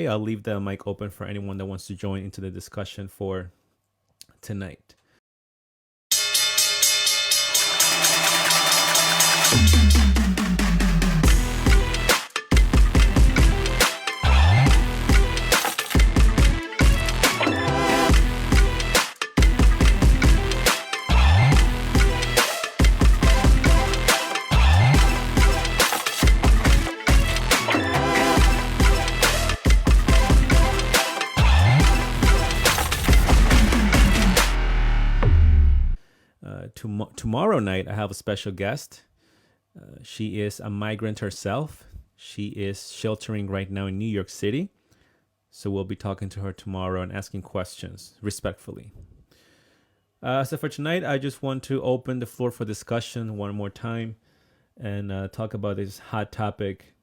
I'll leave the mic open for anyone that wants to join into the discussion for tonight. Tomorrow night, I have a special guest. She is a migrant herself. She is sheltering right now in New York City. So we'll be talking to her tomorrow and asking questions respectfully. So for tonight, I just want to open the floor for discussion one more time and talk about this hot topic,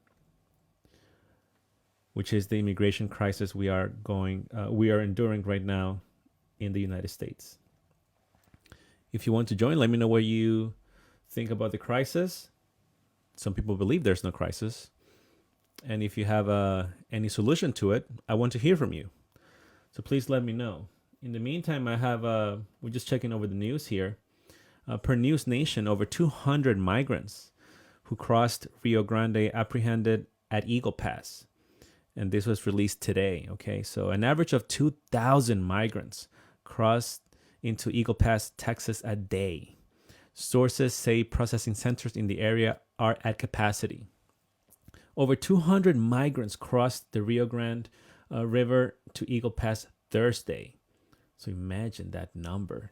which is the immigration crisis we are enduring right now in the United States. If you want to join, let me know what you think about the crisis. Some people believe there's no crisis. And if you have any solution to it, I want to hear from you. So please let me know. In the meantime, we're just checking over the news here. Per News Nation, over 200 migrants who crossed Rio Grande apprehended at Eagle Pass. And this was released today. Okay, so an average of 2,000 migrants crossed into Eagle Pass, Texas a day. Sources say processing centers in the area are at capacity. Over 200 migrants crossed the Rio Grande River to Eagle Pass Thursday. So imagine that number.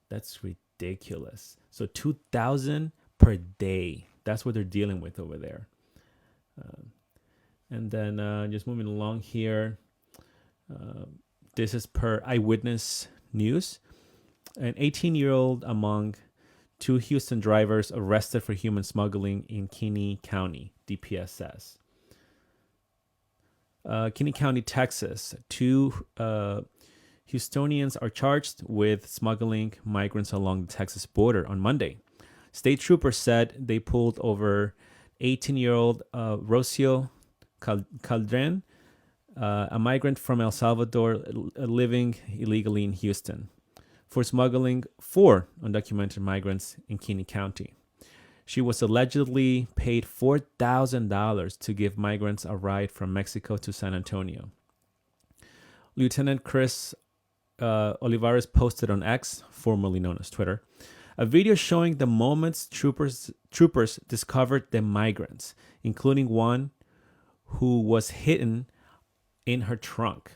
That's ridiculous. So 2,000 per day. That's what they're dealing with over there. And then just moving along here. This is per Eyewitness News. An 18-year-old among two Houston drivers arrested for human smuggling in Kinney County, DPS. Kinney County, Texas. Two Houstonians are charged with smuggling migrants along the Texas border on Monday. State troopers said they pulled over 18-year-old Rocio Caldren, a migrant from El Salvador living illegally in Houston, for smuggling 4 undocumented migrants in Kinney County. She was allegedly paid $4,000 to give migrants a ride from Mexico to San Antonio. Lieutenant Chris Olivares posted on X, formerly known as Twitter, a video showing the moments troopers discovered the migrants, including one who was hidden in her trunk.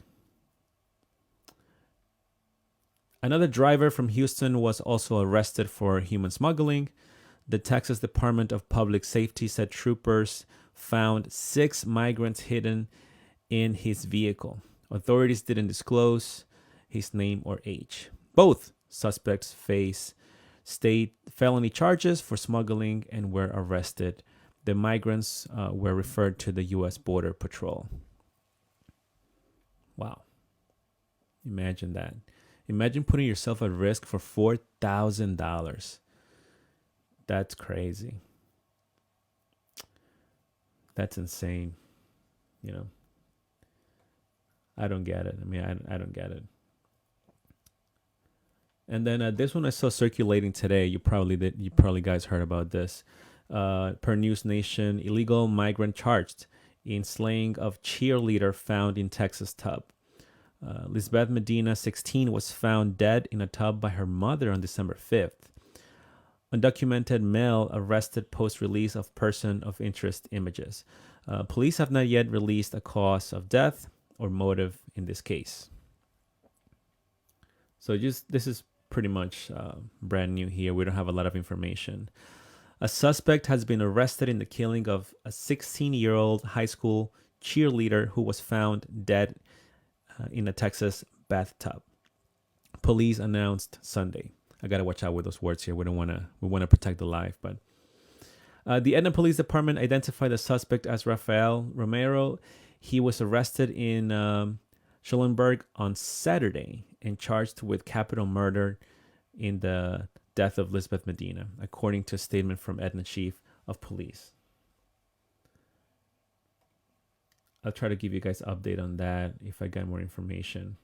Another driver from Houston was also arrested for human smuggling. The Texas Department of Public Safety said troopers found 6 migrants hidden in his vehicle. Authorities didn't disclose his name or age. Both suspects face state felony charges for smuggling and were arrested. The migrants were referred to the U.S. Border Patrol. Wow. Imagine that. Imagine putting yourself at risk for $4,000. That's crazy. That's insane. You know, I don't get it. I mean, I don't get it. And then this one I saw circulating today. You probably guys heard about this. Per News Nation, illegal migrant charged in slaying of cheerleader found in Texas tub. Lisbeth Medina, 16, was found dead in a tub by her mother on December 5th. Undocumented male arrested post-release of person of interest images. Police have not yet released a cause of death or motive in this case. So this is pretty much brand new here. We don't have a lot of information. A suspect has been arrested in the killing of a 16-year-old high school cheerleader who was found dead in a Texas bathtub. Police announced Sunday. I gotta watch out with those words here. We want to protect the life. But the Edna Police Department identified the suspect as Rafael Romero. He was arrested in Schulenburg on Saturday and charged with capital murder in the death of Lisbeth Medina, according to a statement from Edna Chief of Police. I'll try to give you guys update on that if I get more information.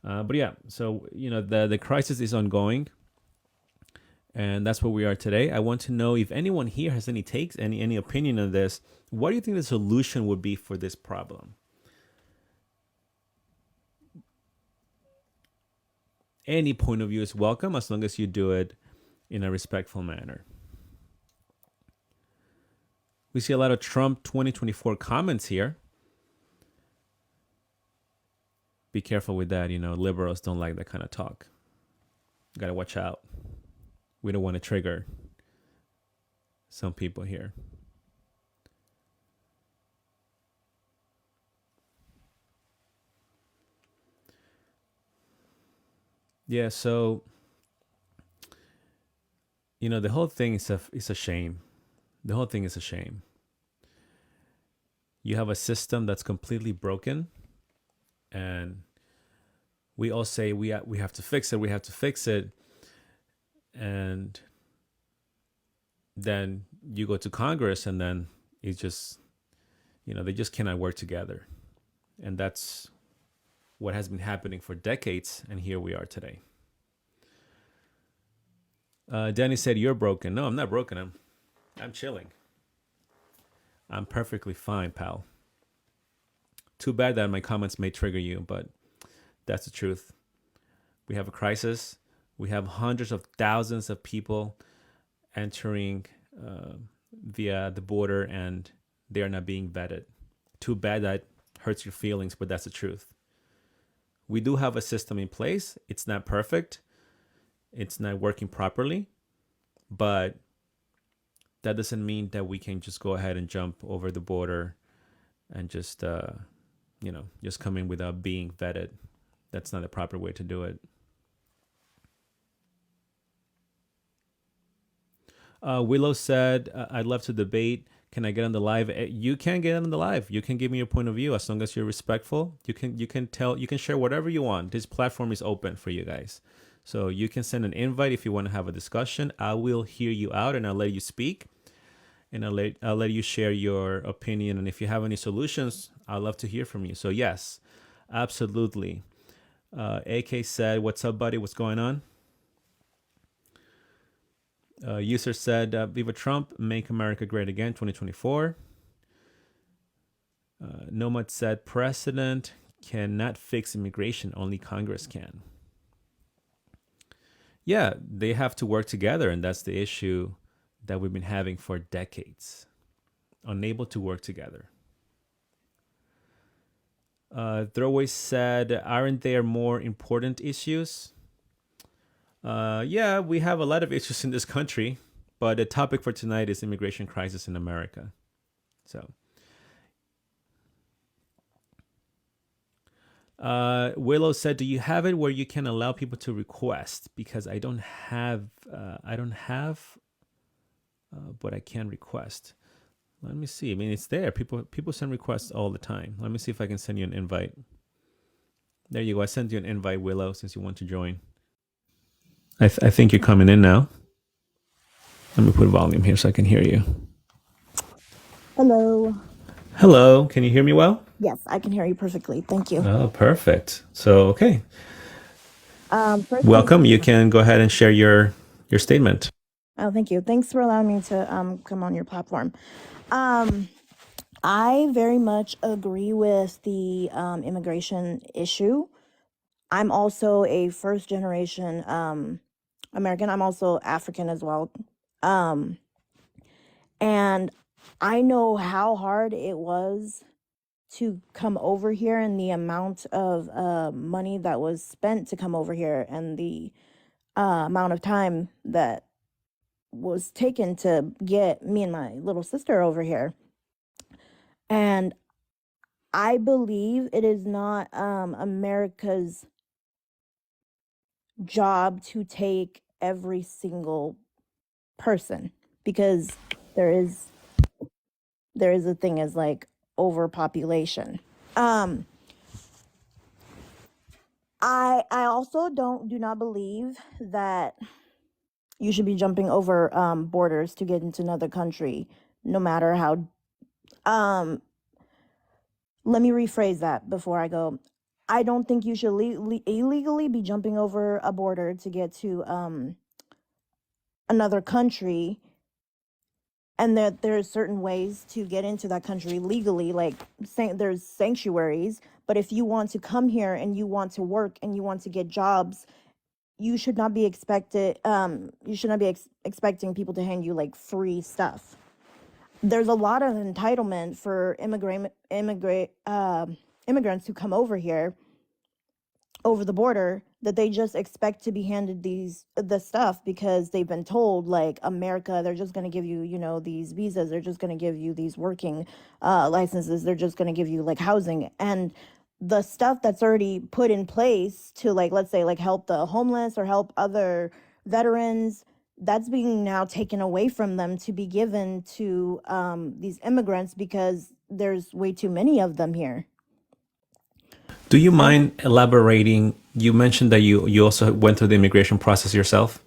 But yeah, so the crisis is ongoing, and that's where we are today. I want to know if anyone here has any takes, any opinion on this. What do you think the solution would be for this problem? Any point of view is welcome as long as you do it in a respectful manner. We see a lot of Trump 2024 comments here. Be careful with that. Liberals don't like that kind of talk. You gotta watch out. We don't want to trigger some people here. Yeah, so the whole thing is a shame. The whole thing is a shame. You have a system that's completely broken, and we all say we have to fix it. We have to fix it, and then you go to Congress, and then it's just they just cannot work together, and that's what has been happening for decades, and here we are today. Danny said, "You're broken." No, I'm not broken. I'm chilling. I'm perfectly fine, pal. Too bad that my comments may trigger you, but that's the truth. We have a crisis. We have hundreds of thousands of people entering via the border, and they are not being vetted. Too bad that hurts your feelings, but that's the truth. We do have a system in place. It's not perfect. It's not working properly, but that doesn't mean that we can just go ahead and jump over the border and just come in without being vetted. That's not the proper way to do it. Willow said, "I'd love to debate. Can I get on the live?" You can get on the live. You can give me your point of view as long as you're respectful. You can share whatever you want. This platform is open for you guys. So you can send an invite if you want to have a discussion. I will hear you out and I'll let you speak, and I'll let you share your opinion. And if you have any solutions, I'd love to hear from you. So yes, absolutely. AK said, "What's up, buddy? What's going on?" User said, "Viva Trump, make America great again, 2024. Nomad said, "President cannot fix immigration, only Congress can." Yeah, they have to work together, and that's the issue that we've been having for decades. Unable to work together. Throwaway said, "Aren't there more important issues?" Yeah, we have a lot of issues in this country, but the topic for tonight is immigration crisis in America. So, Willow said, "Do you have it where you can allow people to request? Because I don't have, but I can request." Let me see. I mean, it's there. People send requests all the time. Let me see if I can send you an invite. There you go. I sent you an invite, Willow, since you want to join. I think you're coming in now. Let me put volume here so I can hear you. Hello. Hello. Can you hear me well? Yes, I can hear you perfectly. Thank you. Oh, perfect. So, okay. First, Welcome. You can go ahead and share your statement. Oh, thank you. Thanks for allowing me to come on your platform. I very much agree with the immigration issue. I'm also a first generation American. I'm also African as well. And I know how hard it was to come over here, and the amount of money that was spent to come over here, and the amount of time that was taken to get me and my little sister over here. And I believe it is not America's job to take every single person, because there is a thing as like overpopulation. I also do not believe that you should be jumping over borders to get into another country, no matter how let me rephrase that before I go. I don't think you should illegally be jumping over a border to get to another country, and that there's certain ways to get into that country legally, like there's sanctuaries. But if you want to come here and you want to work and you want to get jobs, you should not be expecting people to hand you like free stuff. There's a lot of entitlement for immigrants who come over here over the border, that they just expect to be handed the stuff because they've been told, like, America, they're just going to give you, these visas, they're just going to give you these working licenses, they're just going to give you like housing, and the stuff that's already put in place to, like, let's say, like, help the homeless or help other veterans, that's being now taken away from them to be given to these immigrants because there's way too many of them here. Do you mind elaborating? You mentioned that you also went through the immigration process yourself.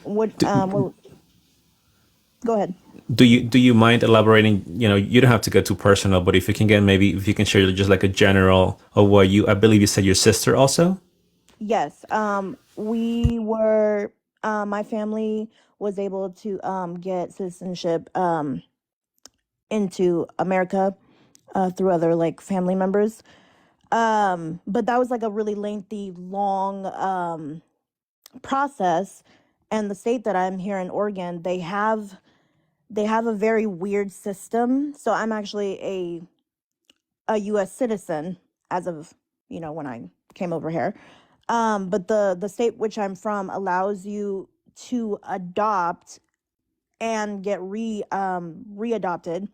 What? Go ahead. Do you mind elaborating? You don't have to get too personal, but if you can share just like a general of what I believe you said your sister also. Yes. We were. My family was able to get citizenship into America through other like family members. But that was like a really lengthy, long process. And the state that I'm here in Oregon, they have a very weird system. So I'm actually a U.S. citizen as of when I came over here. But the state which I'm from allows you to adopt and get readopted.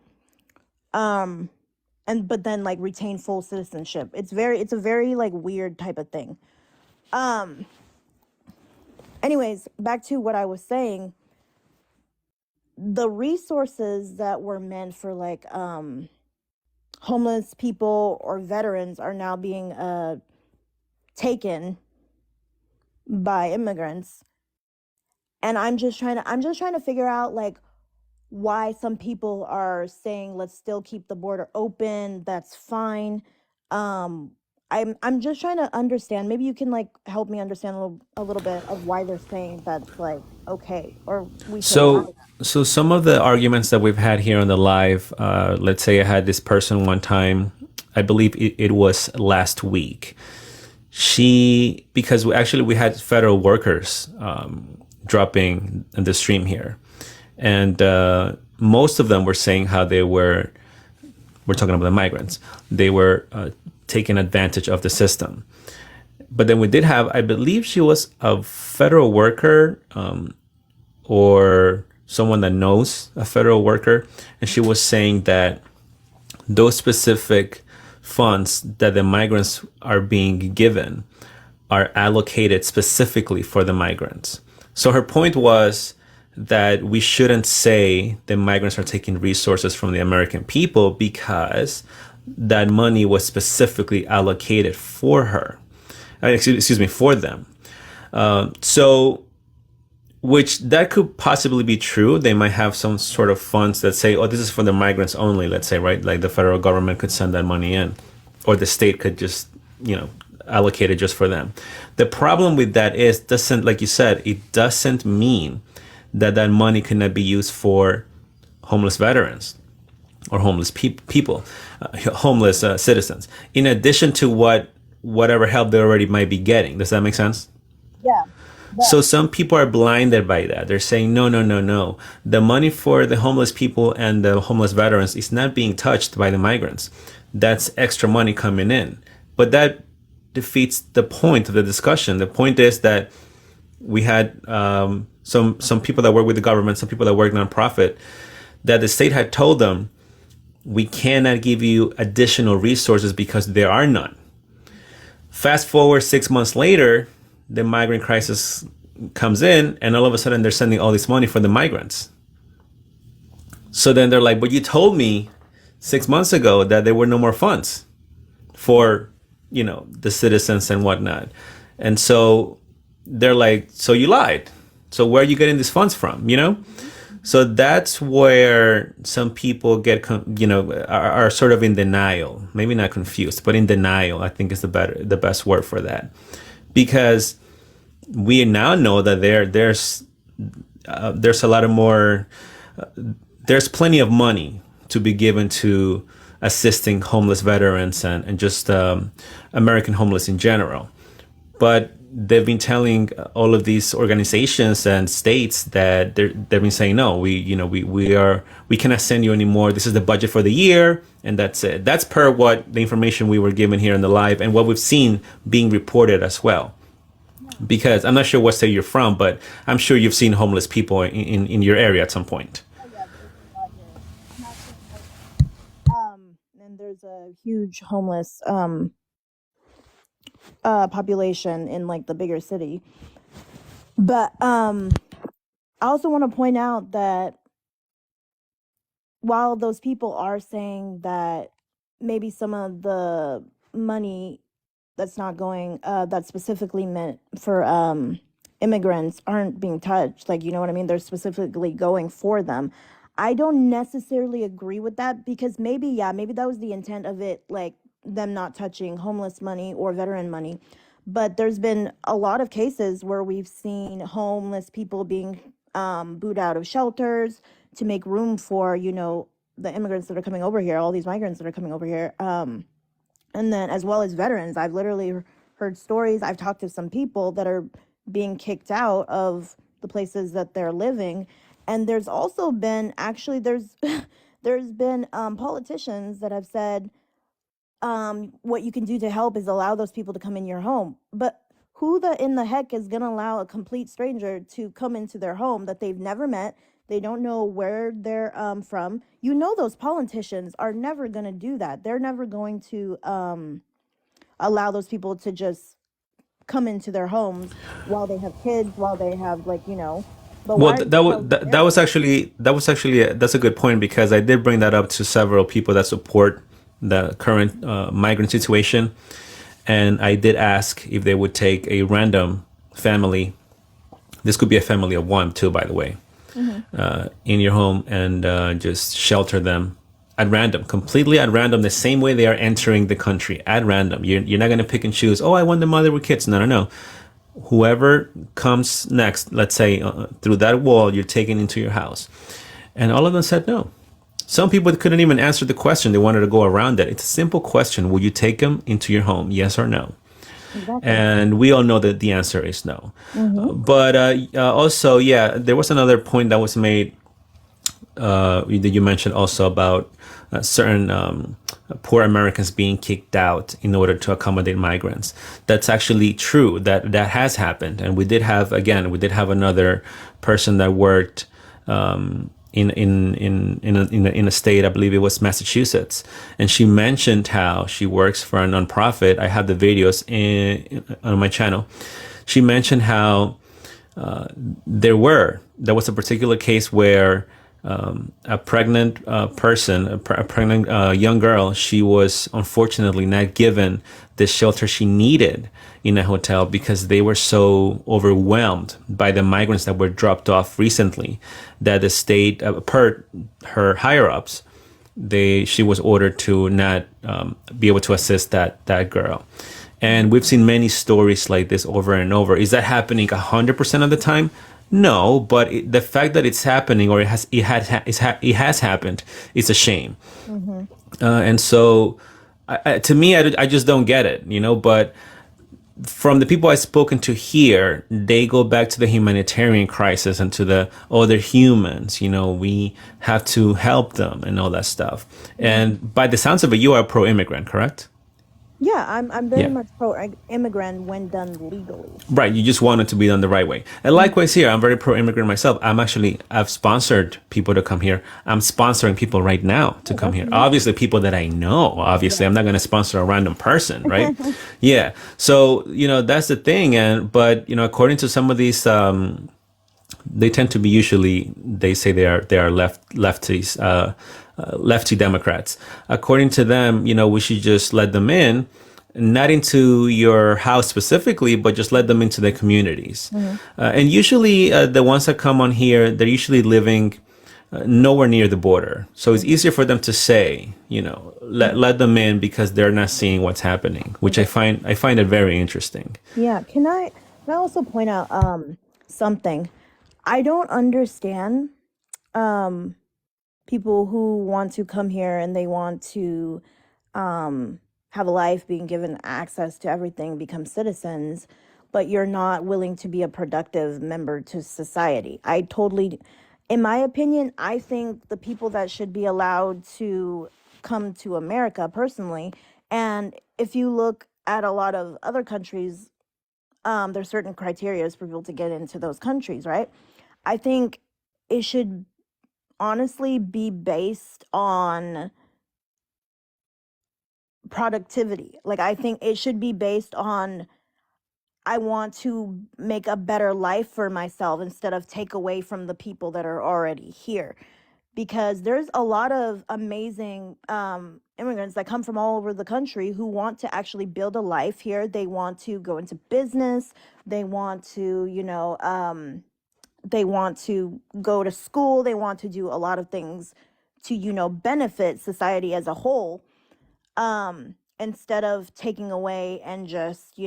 But then like retain full citizenship. It's a very like weird type of thing. Anyways, back to what I was saying. The resources that were meant for like homeless people or veterans are now being taken by immigrants. And I'm just trying to figure out like why some people are saying let's still keep the border open. That's fine. I'm just trying to understand. Maybe you can like help me understand a little bit of why they're saying that's like okay, or we should allow So, that. so some of the arguments that we've had here on the live, let's say I had this person one time, I believe it was last week. Because we had federal workers dropping in the stream here, and most of them were saying how we're talking about the migrants, they were taking advantage of the system. But then we did have, I believe she was a federal worker, or someone that knows a federal worker, and she was saying that those specific funds that the migrants are being given are allocated specifically for the migrants. So her point was that we shouldn't say the migrants are taking resources from the American people because that money was specifically allocated for her. Excuse me, for them. So, which that could possibly be true. They might have some sort of funds that say, oh, this is for the migrants only, let's say, right? Like the federal government could send that money in, or the state could just, allocate it just for them. The problem with that is, like you said, it doesn't mean that money cannot be used for homeless veterans or homeless people, homeless citizens, in addition to whatever help they already might be getting. Does that make sense? Yeah. So some people are blinded by that. They're saying, no, no, no, no. The money for the homeless people and the homeless veterans is not being touched by the migrants. That's extra money coming in. But that defeats the point of the discussion. The point is that we had some people that work with the government, some people that work nonprofit, that the state had told them, we cannot give you additional resources because there are none. Fast forward 6 months later, the migrant crisis comes in, and all of a sudden they're sending all this money for the migrants. So then they're like, but you told me 6 months ago that there were no more funds for, the citizens and whatnot. And so they're like, so you lied. So where are you getting these funds from, So that's where some people get, are sort of in denial. Maybe not confused, but in denial. I think is the best word for that, because we now know that there's a lot of more. There's plenty of money to be given to assisting homeless veterans and just American homeless in general. But they've been telling all of these organizations and states that they've been saying no, we cannot send you anymore. This is the budget for the year, and that's it. That's per what the information we were given here in the live and what we've seen being reported as well. Because I'm not sure what state you're from, but I'm sure you've seen homeless people in your area at some point. Oh yeah, there's a lot here. I'm actually in Portland. And there's a huge homeless population in like the bigger city. But I also want to point out that while those people are saying that maybe some of the money that's not going that's specifically meant for immigrants aren't being touched, like, you know what I mean, they're specifically going for them. I don't necessarily agree with that, because maybe that was the intent of it, like them not touching homeless money or veteran money. But there's been a lot of cases where we've seen homeless people being booed out of shelters to make room for, the immigrants that are coming over here, all these migrants that are coming over here. And then as well as veterans, I've literally heard stories. I've talked to some people that are being kicked out of the places that they're living. And there's also been, actually, there's been politicians that have said, what you can do to help is allow those people to come in your home. But who in the heck is going to allow a complete stranger to come into their home that they've never met? They don't know where they're from. Those politicians are never going to do that. They're never going to allow those people to just come into their homes while they have kids, while they have, like, But Well, why are th- you that was telling that, that them? was actually that's a good point, because I did bring that up to several people that support the current migrant situation, and I did ask if they would take a random family. This could be a family of one, too, by the way, in your home, and just shelter them at random, completely at random, the same way they are entering the country, at random. You're not going to pick and choose. Oh, I want the mother with kids. No, no, no. Whoever comes next, let's say through that wall, you're taken into your house. And all of them said no. Some people couldn't even answer the question. They wanted to go around it. It's a simple question. Will you take them into your home? Yes or no? Exactly. And we all know that the answer is no. Mm-hmm. But also, yeah, there was another point that was made that you mentioned also about certain poor Americans being kicked out in order to accommodate migrants. That's actually true. That has happened, and we did have another person that worked in a state, I believe it was Massachusetts, and she mentioned how she works for a nonprofit. I have the videos on my channel. She mentioned how there was a particular case where a pregnant person, a pregnant young girl, she was unfortunately not given the shelter she needed in a hotel because they were so overwhelmed by the migrants that were dropped off recently that the state, per her higher ups, she was ordered to not be able to assist that girl. And we've seen many stories like this over and over. Is that happening 100% of the time? No, but the fact that it's happening, or it has happened, it's a shame. Mm-hmm. And so, to me, I just don't get it, But from the people I've spoken to here, they go back to the humanitarian crisis and to they're humans. We have to help them and all that stuff. And by the sounds of it, you are pro-immigrant, correct? Yeah, I'm very Yeah. much pro-immigrant when done legally. Right, you just want it to be done the right way. And likewise here, I'm very pro-immigrant myself. I've sponsored people to come here. I'm sponsoring people right now to come here. Obviously, people that I know. Obviously, I'm not going to sponsor a random person, right? Yeah. So, that's the thing. But according to some of these, they tend to be they say they are lefties, lefty Democrats. According to them, we should just let them in, not into your house specifically, but just let them into their communities. And usually the ones that come on here, they're usually living nowhere near the border. So it's easier for them to say, let them in because they're not seeing what's happening, which I find it very interesting. Yeah, can I also point out something? I don't understand um people who want to come here and they want to have a life, being given access to everything, become citizens, but you're not willing to be a productive member to society. In my opinion, I think the people that should be allowed to come to America personally, and if you look at a lot of other countries, there's certain criteria for people to get into those countries, right? I think it should honestly be based on productivity. Like, I think it should be based on, I want to make a better life for myself instead of take away from the people that are already here. Because there's a lot of amazing immigrants that come from all over the country who want to actually build a life here. They want to go into business. They want to, they want to go to school. They want to do a lot of things to, benefit society as a whole, instead of taking away and just,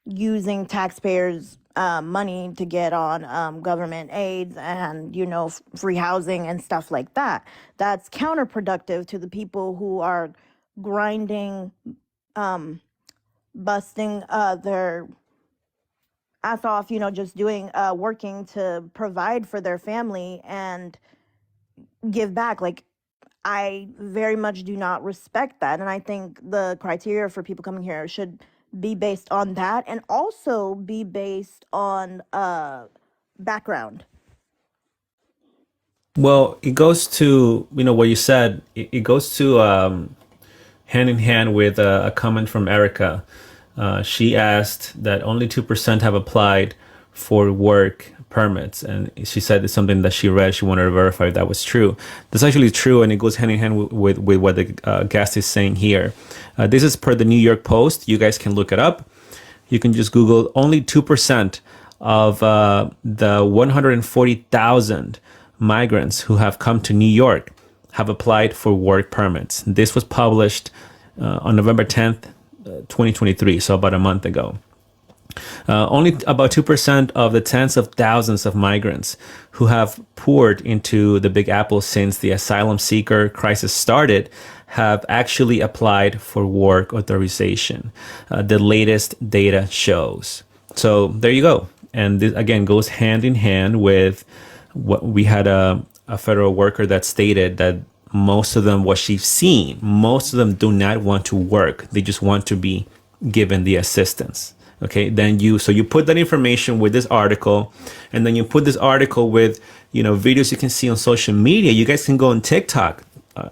using taxpayers' money to get on government aids and, free housing and stuff like that. That's counterproductive to the people who are grinding, busting their ass off, just doing, working to provide for their family and give back. Like, I very much do not respect that. And I think the criteria for people coming here should be based on that, and also be based on background. Well, it goes to what you said. It goes to hand in hand with a comment from Erica. She asked that only 2% have applied for work permits, and she said it's something that she read. She wanted to verify if that was true. That's actually true, and it goes hand in hand with what the guest is saying here. This is per the New York Post. You guys can look it up. You can just Google only 2% of the 140,000 migrants who have come to New York have applied for work permits. This was published on November 10th, 2023, so about a month ago. Only about 2% of the tens of thousands of migrants who have poured into the Big Apple since the asylum seeker crisis started have actually applied for work authorization. The latest data shows. So there you go. And this again goes hand in hand with what we had a federal worker that stated that most of them, what she's seen, most of them do not want to work. They just want to be given the assistance. Okay, then you put that information with this article, and then you put this article with videos you can see on social media. You guys can go on TikTok,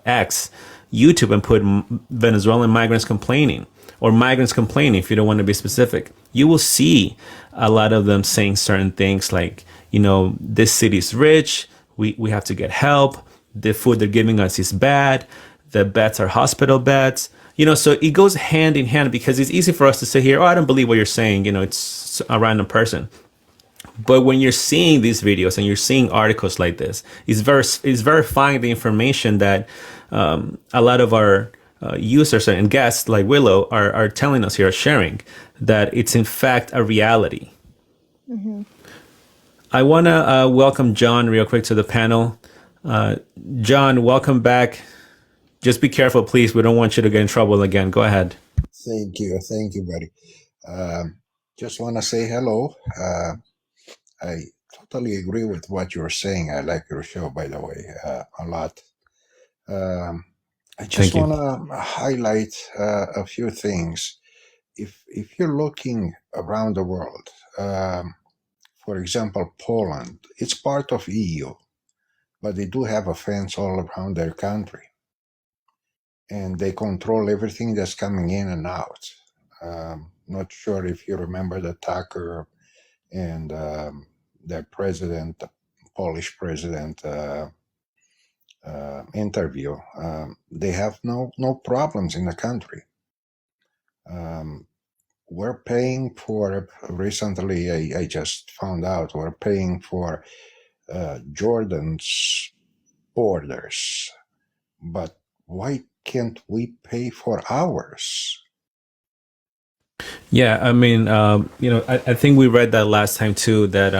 X, YouTube, and put Venezuelan migrants complaining, or migrants complaining if you don't want to be specific. You will see a lot of them saying certain things like, this city's rich, we have to get help, the food they're giving us is bad, the beds are hospital beds. So it goes hand in hand, because it's easy for us to say here, oh, I don't believe what you're saying. It's a random person. But when you're seeing these videos and you're seeing articles like this, it's verifying the information that a lot of our users and guests like Willow are telling us here, sharing, that it's in fact a reality. Mm-hmm. I want to welcome John real quick to the panel. John, welcome back. Just be careful, please. We don't want you to get in trouble again. Go ahead. Thank you, buddy. Just want to say hello. I totally agree with what you're saying. I like your show, by the way, a lot. I just want to highlight a few things. If you're looking around the world, for example, Poland, it's part of EU, but they do have a fence all around their country, and they control everything that's coming in and out. Not sure if you remember the Tucker and the president, the Polish president interview. They have no problems in the country. We're paying for, recently I just found out, we're paying for Jordan's borders, but why can't we pay for ours? Yeah, I mean, I think we read that last time too. That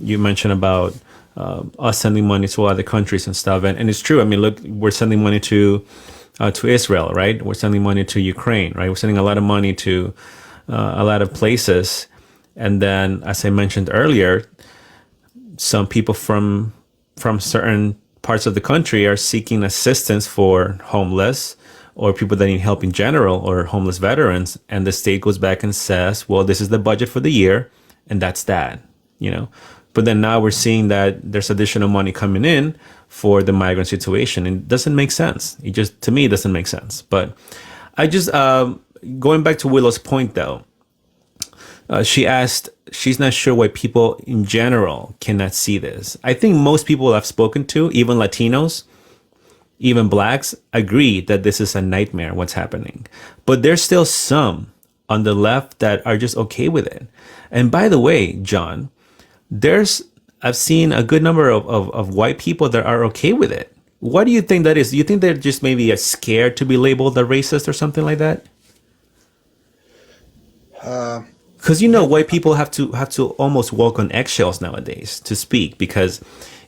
you mentioned about us sending money to other countries and stuff, and it's true. I mean, look, we're sending money to Israel, right? We're sending money to Ukraine, right? We're sending a lot of money to a lot of places, and then, as I mentioned earlier, some people from certain parts of the country are seeking assistance for homeless or people that need help in general or homeless veterans, and the state goes back and says, well, this is the budget for the year, and that's that, you know. But then now we're seeing that there's additional money coming in for the migrant situation, and it doesn't make sense. It just, to me, it doesn't make sense. But I just going back to Willow's point though, she asked, she's not sure why people in general cannot see this. I think most people I've spoken to, even Latinos, even blacks, agree that this is a nightmare, what's happening. But there's still some on the left that are just okay with it. And by the way, John, I've seen a good number of white people that are okay with it. What do you think that is? Do you think they're just maybe scared to be labeled a racist or something like that? Because white people have to almost walk on eggshells nowadays to speak. Because,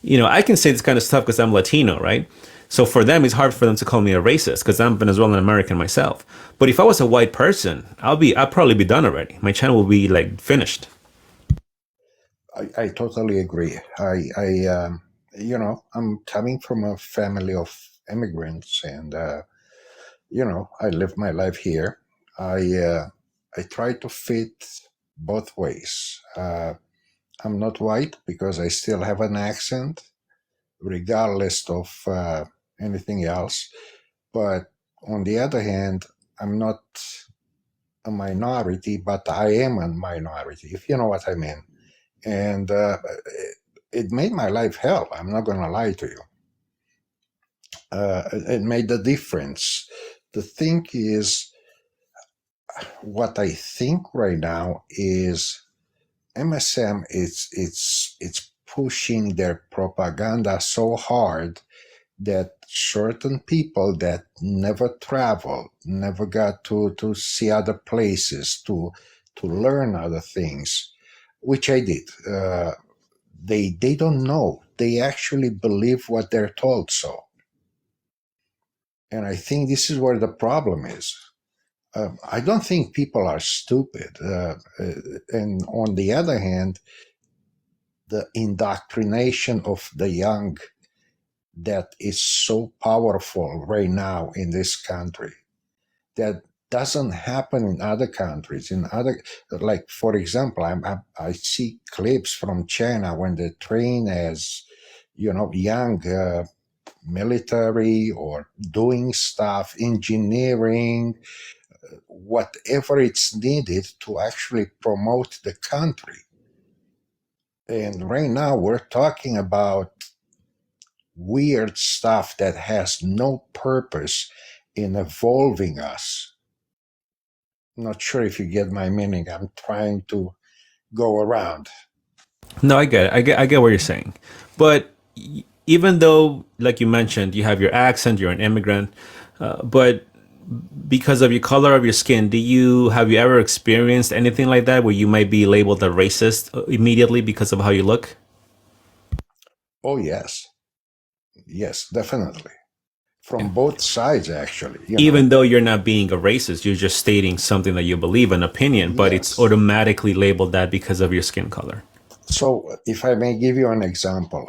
I can say this kind of stuff because I'm Latino, right? So for them, it's hard for them to call me a racist because I'm Venezuelan American myself. But if I was a white person, I'll probably be done already. My channel will be like finished. I totally agree. I'm coming from a family of immigrants, and I live my life here. I try to fit both ways. I'm not white because I still have an accent, regardless of anything else. But on the other hand, I'm not a minority, but I am a minority, if you know what I mean. And it made my life hell. I'm not going to lie to you. It made the difference. The thing is, what I think right now is MSM it's pushing their propaganda so hard that certain people that never traveled, never got to see other places, to learn other things, which I did. They don't know. They actually believe what they're told so. And I think this is where the problem is. I don't think people are stupid. And on the other hand, the indoctrination of the young that is so powerful right now in this country that doesn't happen in other countries. In other, like for example, I see clips from China when they train as young military or doing stuff, engineering, whatever it's needed to actually promote the country. And right now we're talking about weird stuff that has no purpose in evolving us. I'm not sure if you get my meaning. I'm trying to go around. No, I get it. I get what you're saying. But even though, like you mentioned, you have your accent, you're an immigrant, but because of your color of your skin, have you ever experienced anything like that where you might be labeled a racist immediately because of how you look? Oh, yes. Yes, definitely. From both sides, actually. Even though you're not being a racist, you're just stating something that you believe, an opinion, but it's Yes. automatically labeled that because of your skin color. So, if I may give you an example,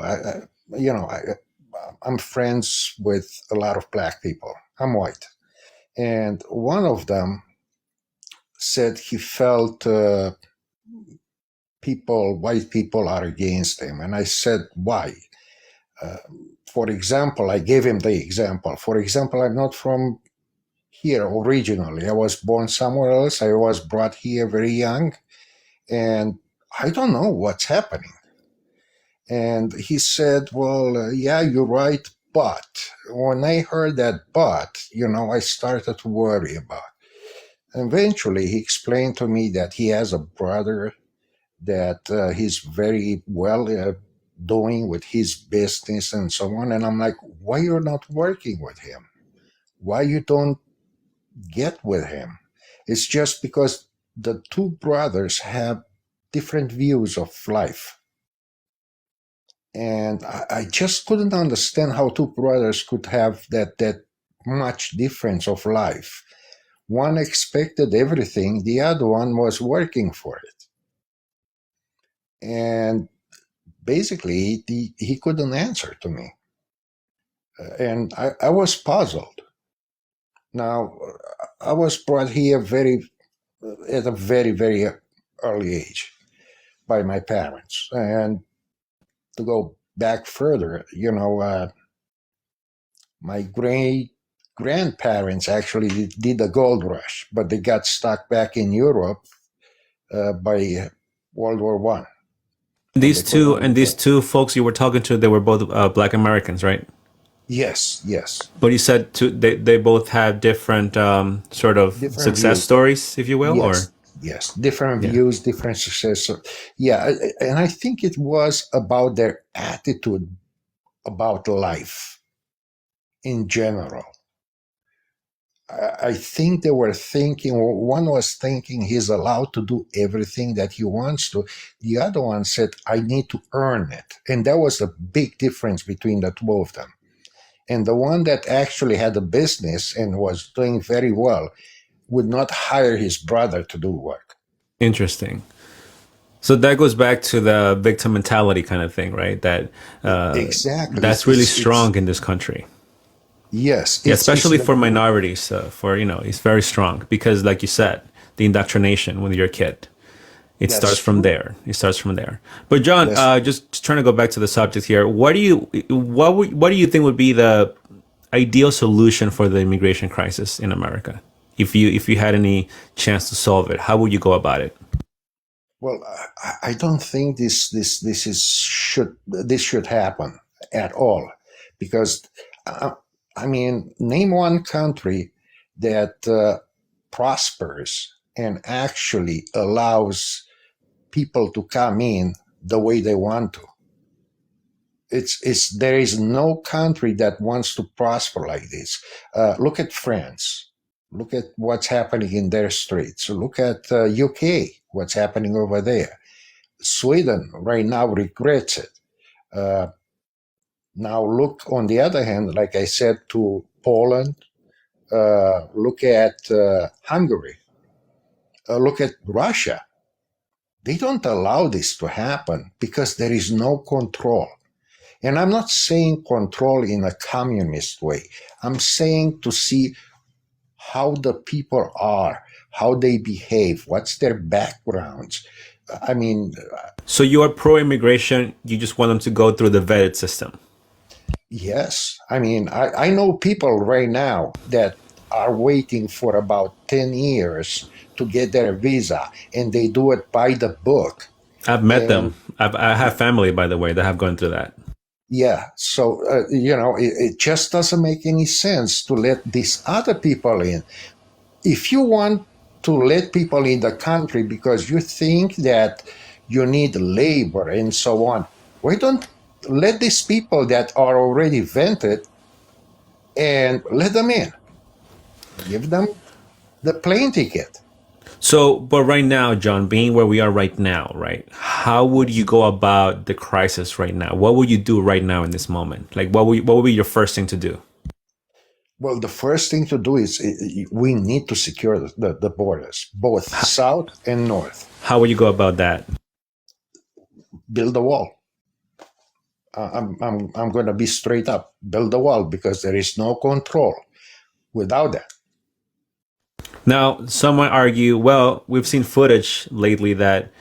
I'm friends with a lot of black people. I'm white. And one of them said he felt white people are against him. And I said, why? For example, I gave him the example. For example, I'm not from here originally. I was born somewhere else. I was brought here very young, and I don't know what's happening. And he said, well, yeah, you're right. But when I heard that but, I started to worry about it. Eventually, he explained to me that he has a brother that he's very well doing with his business and so on. And I'm like, why you're not working with him? Why you don't get with him? It's just because the two brothers have different views of life. And I just couldn't understand how two brothers could have that much difference of life. One expected everything, the other one was working for it. And basically, he couldn't answer to me. And I was puzzled. Now, I was brought here at a very, very early age by my parents. And to go back further, my great grandparents actually did the gold rush, but they got stuck back in Europe by World War One. These two folks you were talking to, they were both Black Americans, right? Yes. But you said they both had different sort of Different success views. stories, if you will, Yes, different Yeah. views, different success. So, yeah, and I think it was about their attitude about life in general. I think they were thinking, one was thinking he's allowed to do everything that he wants to. The other one said, I need to earn it. And that was a big difference between the two of them. And the one that actually had a business and was doing very well would not hire his brother to do work. Interesting. So that goes back to the victim mentality kind of thing, right? That Exactly. that's really strong in this country. Yes. Yeah, especially for minorities. It's very strong because, like you said, the indoctrination when you're a kid, it That's starts from true. there. It starts from there. But John, Yes. just trying to go back to the subject here. What do you think would be the ideal solution for the immigration crisis in America? If you had any chance to solve it, how would you go about it? Well, I don't think this should happen at all, because name one country that prospers and actually allows people to come in the way they want to. There is no country that wants to prosper like this. Look at France. Look at what's happening in their streets. Look at UK, what's happening over there. Sweden right now regrets it. Now look on the other hand, like I said, to Poland. Look at Hungary. Look at Russia. They don't allow this to happen because there is no control. And I'm not saying control in a communist way. I'm saying to see how the people are, how they behave, what's their backgrounds. So you are pro-immigration. You just want them to go through the vetted system. Yes. I know people right now that are waiting for about 10 years to get their visa, and they do it by the book. I've met them. I have family, by the way, that have gone through that. Yeah. So, it just doesn't make any sense to let these other people in. If you want to let people in the country because you think that you need labor and so on, why don't let these people that are already vetted and let them in? Give them the plane ticket. So, but right now, John, being where we are right now, right? How would you go about the crisis right now? What would you do right now in this moment? Like, what would be your first thing to do? Well, the first thing to do is we need to secure the borders, both south and north. How would you go about that? Build a wall. I'm going to be straight up. Build a wall, because there is no control without that. Now, some might argue, well, we've seen footage lately that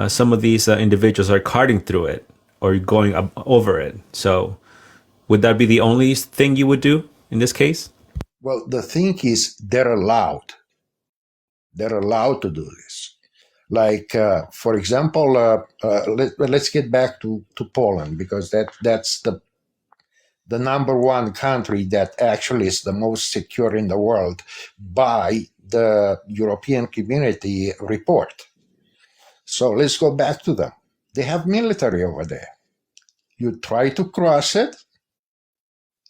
some of these individuals are carting through it or going over it. So would that be the only thing you would do in this case? Well, the thing is, they're allowed. They're allowed to do this. Like, for example, let's get back to Poland, because that's the number one country that actually is the most secure in the world by the European Community report. So let's go back to them. They have military over there. you try to cross it,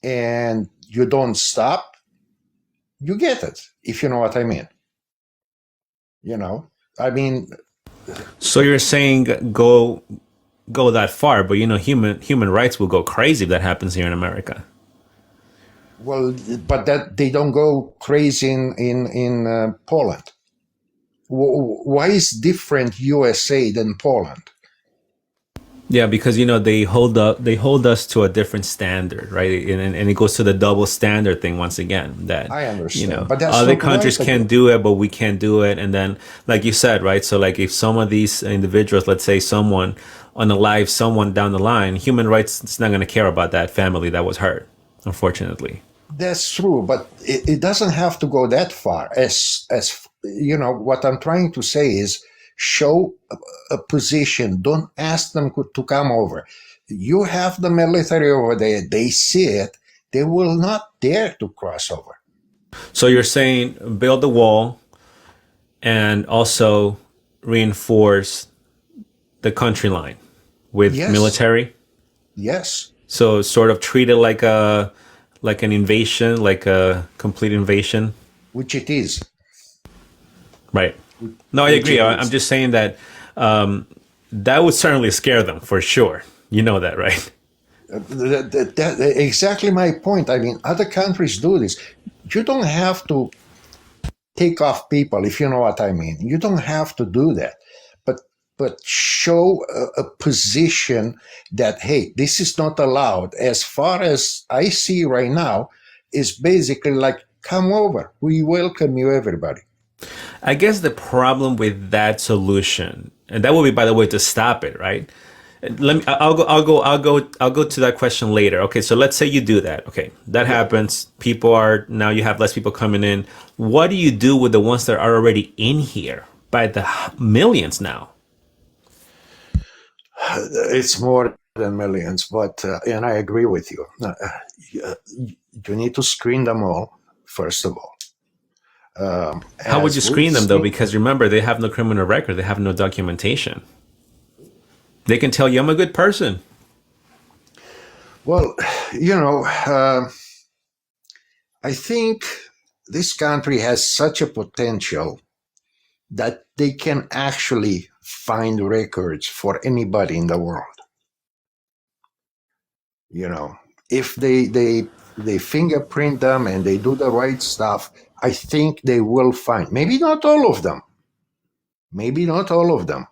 and you don't stop, you get it, if you know what I mean. I mean, So you're saying go that far, but human rights will go crazy if that happens here in America. well, but that they don't go crazy in Poland. Why is different USA than Poland? Yeah, because they hold us to a different standard, right? And it goes to the double standard thing once again. That I understand, but that's other not countries right can again. do it, but we can't do it. And then, like you said, right? So, like, if some of these individuals, let's say someone unalive someone down the line, human rights is not going to care about that family that was hurt, unfortunately. That's true, but it doesn't have to go that far. As what I'm trying to say is show a position. Don't ask them to come over. You have the military over there. They see it. They will not dare to cross over. So you're saying build the wall and also reinforce the country line with Yes, military. yes, So sort of treat it like an invasion, like a complete invasion. which it is. Right. No, I Which agree. it I'm is. just saying that that would certainly scare them for sure. You know that, right? That exactly my point. I mean, other countries do this. You don't have to take off people, if you know what I mean. You don't have to do that, but show a position that, hey, this is not allowed. As far as I see right now, is basically like, come over, we welcome you, everybody. I guess the problem with that solution, and that would be, by the way, to stop it, right? Let me. I'll go to that question later. Okay, so let's say you do that. Okay, that Yeah. happens. Now you have less people coming in. What do you do with the ones that are already in here by the millions now? It's more than millions, but and I agree with you. You need to screen them all, first of all. How would you As we've screen them though? seen, Because remember, they have no criminal record. They have no documentation. They can tell you I'm a good person. well, you know, I think this country has such a potential that they can actually find records for anybody in the world. If they fingerprint them and they do the right stuff, I think they will find. Maybe not all of them. Maybe not all of them.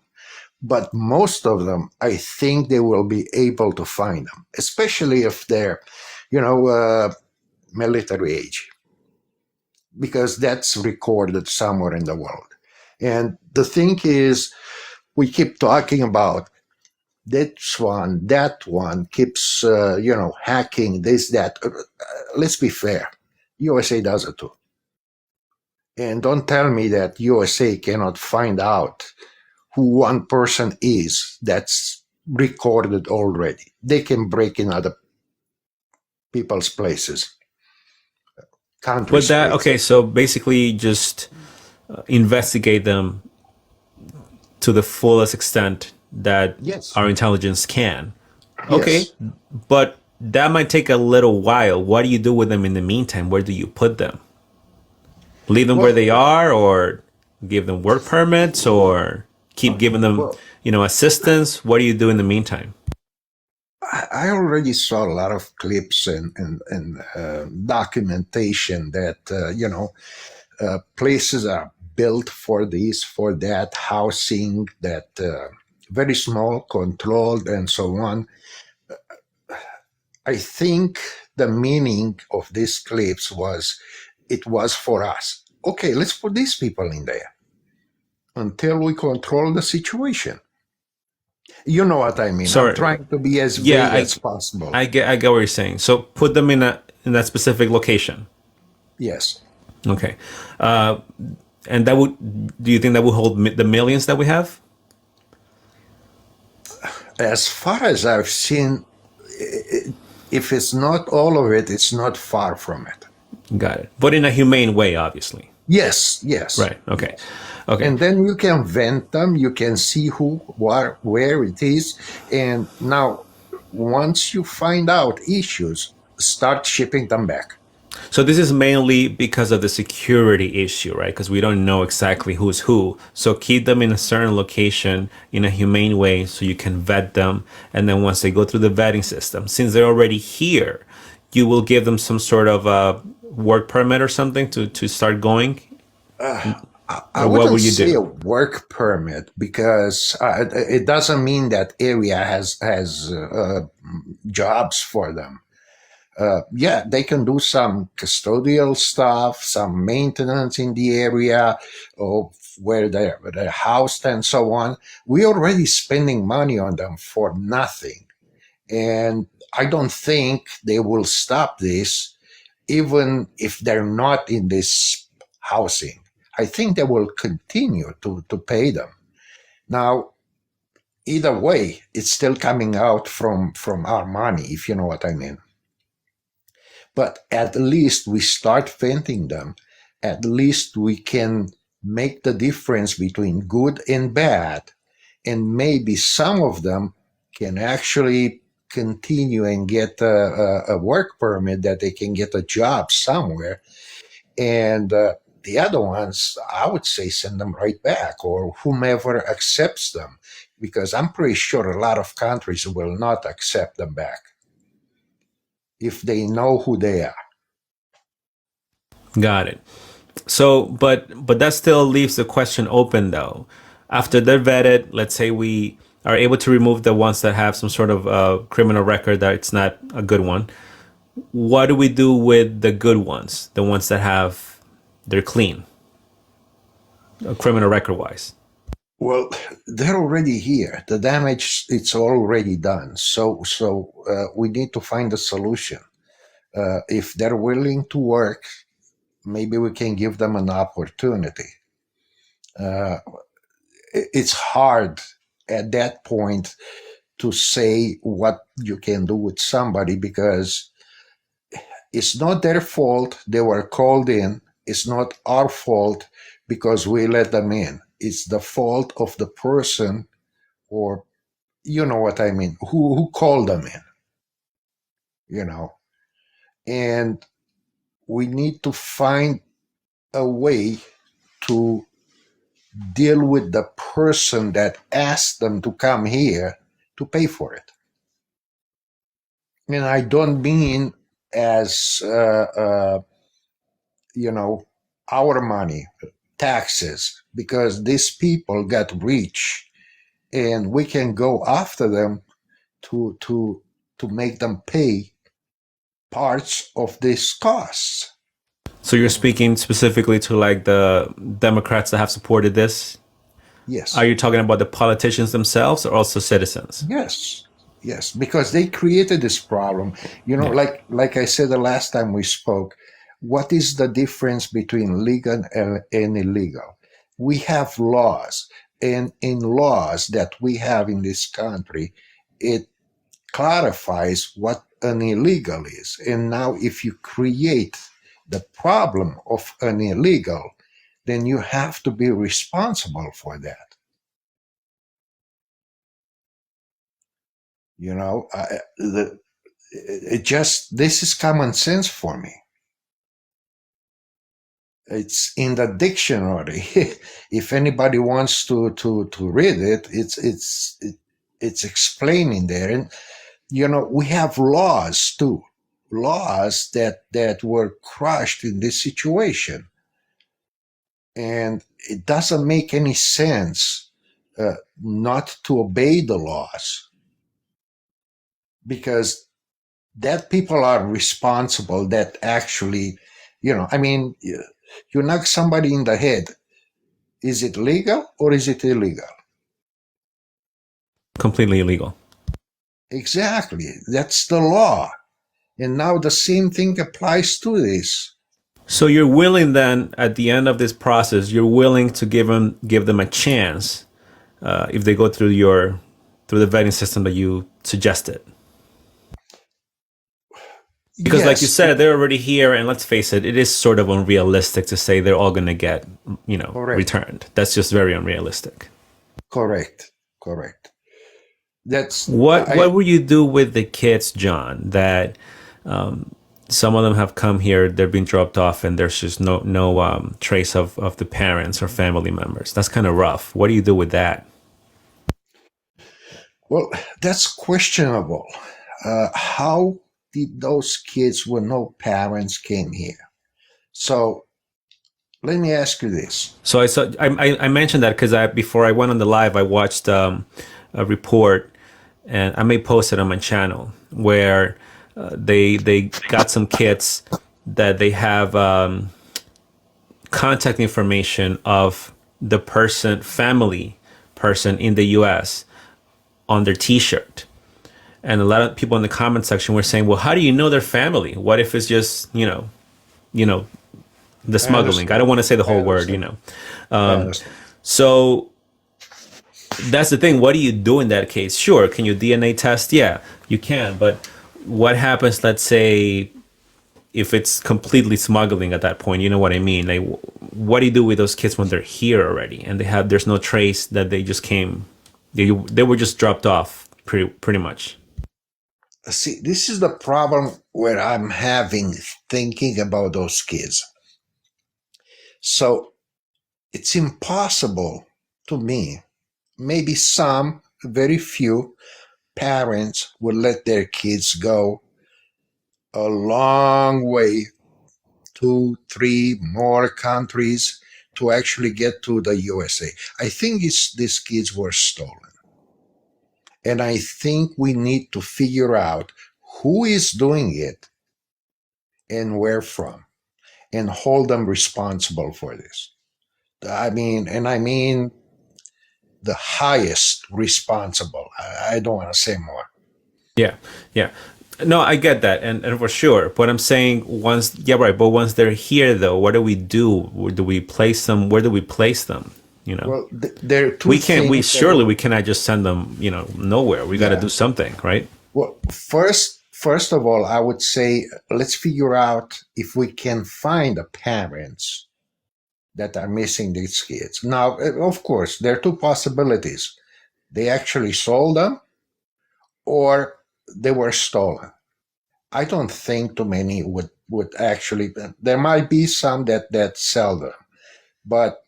But most of them, I think they will be able to find them, especially if they're, military age, because that's recorded somewhere in the world. And the thing is, we keep talking about that one keeps, hacking this, that. Let's be fair. USA does it too. And don't tell me that USA cannot find out who one person is that's recorded already. They can break in other people's places, But countries' that okay, places. so basically just investigate them to the fullest extent that Yes, our intelligence can. Okay, yes. but that might take a little while. What do you do with them in the meantime? Where do you put them? Leave them where Well, they are, or give them work permits, or keep giving them, well, assistance? What do you do in the meantime? I already saw a lot of clips and documentation that places are built for this, for that, housing that very small, controlled, and so on. I think the meaning of these clips was it was for us. Okay, let's put these people in there until we control the situation. You know what I mean? I'm Sorry. trying to be as Yeah, vague I as possible. I get what you're saying. So put them in that specific location. Yes. Okay. Uh, and that would do you think that would hold the millions that we have? As far as I've seen, if it's not all of it, it's not far from it. Got it. But in a humane way, obviously. Yes, yes, Right. Okay. yes. Okay. And then you can vent them, you can see who, where it is. And now once you find out issues, start shipping them back. So this is mainly because of the security issue, right? Because we don't know exactly who's who. So keep them in a certain location in a humane way so you can vet them. And then once they go through the vetting system, since they're already here, you will give them some sort of a work permit or something to start going? I Or what wouldn't will you say a do? work permit because it doesn't mean that area has jobs for them. Yeah, they can do some custodial stuff, some maintenance in the area of where they're housed and so on. We're already spending money on them for nothing. And I don't think they will stop this, even if they're not in this housing. I think they will continue to pay them. Now, either way, it's still coming out from our money, if you know what I mean. But at least we start venting them. At least we can make the difference between good and bad. And maybe some of them can actually continue and get a work permit that they can get a job somewhere. And the other ones, I would say send them right back or whomever accepts them, because I'm pretty sure a lot of countries will not accept them back if they know who they are. Got it. So, but that still leaves the question open though. After they're vetted, let's say we are able to remove the ones that have some sort of criminal record that it's not a good one. What do we do with the good ones, the ones that have they're clean, criminal record wise? Well, they're already here. The damage it's already done. So we need to find a solution. If they're willing to work, maybe we can give them an opportunity. Uh, it's hard at that point to say what you can do with somebody because it's not their fault they were called in. It's not our fault because we let them in. It's the fault of the person, or you know what I mean, who called them in, you know. And we need to find a way to deal with the person that asked them to come here to pay for it. And I don't mean as you know, our money, taxes, because these people got rich, and we can go after them to make them pay parts of these costs. So you're speaking specifically to like the Democrats that have supported this. Are Yes, you talking about the politicians themselves or also citizens? yes, yes, because they created this problem. You know, Yeah. like I said the last time we spoke, what is the difference between legal and illegal? We have laws, and in laws that we have in this country, it clarifies what an illegal is. And now, if you create the problem of an illegal, then you have to be responsible for that. You know, it just, this is common sense for me. It's in the dictionary. If anybody wants to read it, it's explaining there. And you know, we have laws too, laws that were crushed in this situation, and it doesn't make any sense not to obey the laws, because that people are responsible that actually, you know, I mean, you knock somebody in the head, is it legal or is it illegal? Completely illegal. Exactly, that's the law. And now the same thing applies to this. So you're willing then, at the end of this process, you're willing to give them a chance if they go through the vetting system that you suggested. Because, like you Yes, said, they're already here, and let's face it, it is sort of unrealistic to say they're all going to get, correct, returned. That's just very unrealistic. correct, correct. That's What will you do with the kids, John? That some of them have come here, they're being dropped off, and there's just no trace of the parents or family members. That's kind of rough. What do you do with that? well, that's questionable. How did those kids with no parents came here? So let me ask you this. So I mentioned that because before I went on the live, I watched a report, and I may post it on my channel where they got some kids that they have contact information of the family person in the U.S. on their T-shirt. And a lot of people in the comment section were saying, "Well, how do you know their family? What if it's just the I smuggling? I understand. don't want to say the I whole word, understand. I Um, understand. so that's the thing. What do you do in that case? Sure, can you DNA test? Yeah, you can. But what happens? Let's say if it's completely smuggling at that point. You know what I mean? Like, what do you do with those kids when they're here already and there's no trace that they just came? They were just dropped off, pretty much. See, this is the problem where I'm having thinking about those kids. So it's impossible to me. Maybe some, very few parents would let their kids go a long way, two, three more countries to actually get to the USA. I think these kids were stolen. And I think we need to figure out who is doing it and where from and hold them responsible for this. I mean the highest responsible. I don't want to say more. Yeah, yeah. No, I get that, and for sure. But I'm saying once, yeah, right. But once they're here, though, what do we do? Where do we place them? Where do we place them? You know, Well, there are two we can't. We things that, surely we cannot just send them. Nowhere. We got to yeah. do something, right? Well, first of all, I would say let's figure out if we can find the parents that are missing these kids. Now, of course, there are two possibilities. They actually sold them or they were stolen. I don't think too many would actually. There might be some that sell them, but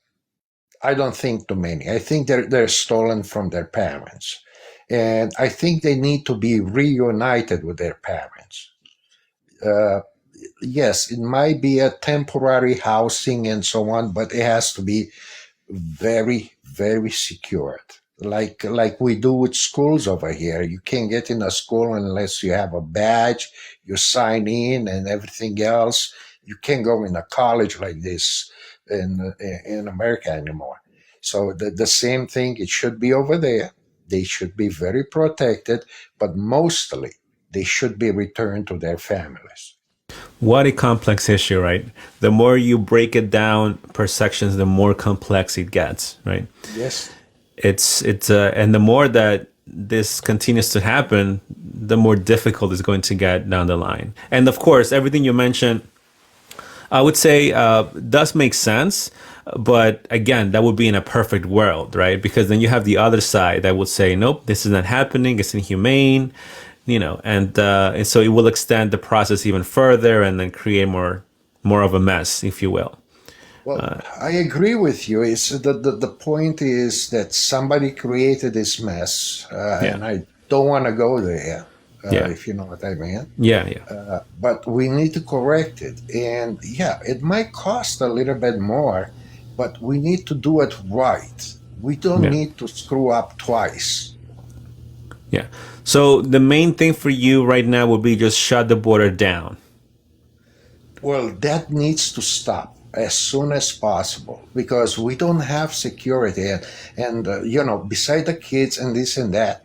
I don't think too many. I think they're stolen from their parents, and I think they need to be reunited with their parents. Uh, yes, it might be a temporary housing and so on, but it has to be very, very secured. Like we do with schools over here. You can't get in a school unless you have a badge, you sign in and everything else. You can't go in a college like this in America anymore. So the same thing, it should be over there. They should be very protected, but mostly they should be returned to their families. What a complex issue, right? The more you break it down per sections, the more complex it gets, right? Yes. And the more that this continues to happen, the more difficult it's going to get down the line. And of course, everything you mentioned, I would say, does make sense. But again, that would be in a perfect world, right? Because then you have the other side that would say, nope, this is not happening. It's inhumane, and so it will extend the process even further and then create more of a mess, if you will. Well, I agree with you. It's the point is that somebody created this mess, Yeah, and I don't want to go there, yeah, if you know what I mean. yeah, yeah, But we need to correct it, and yeah, it might cost a little bit more, but we need to do it right. We don't yeah, need to screw up twice. yeah. So the main thing for you right now would be just shut the border down. Well, that needs to stop as soon as possible because we don't have security, and beside the kids and this and that,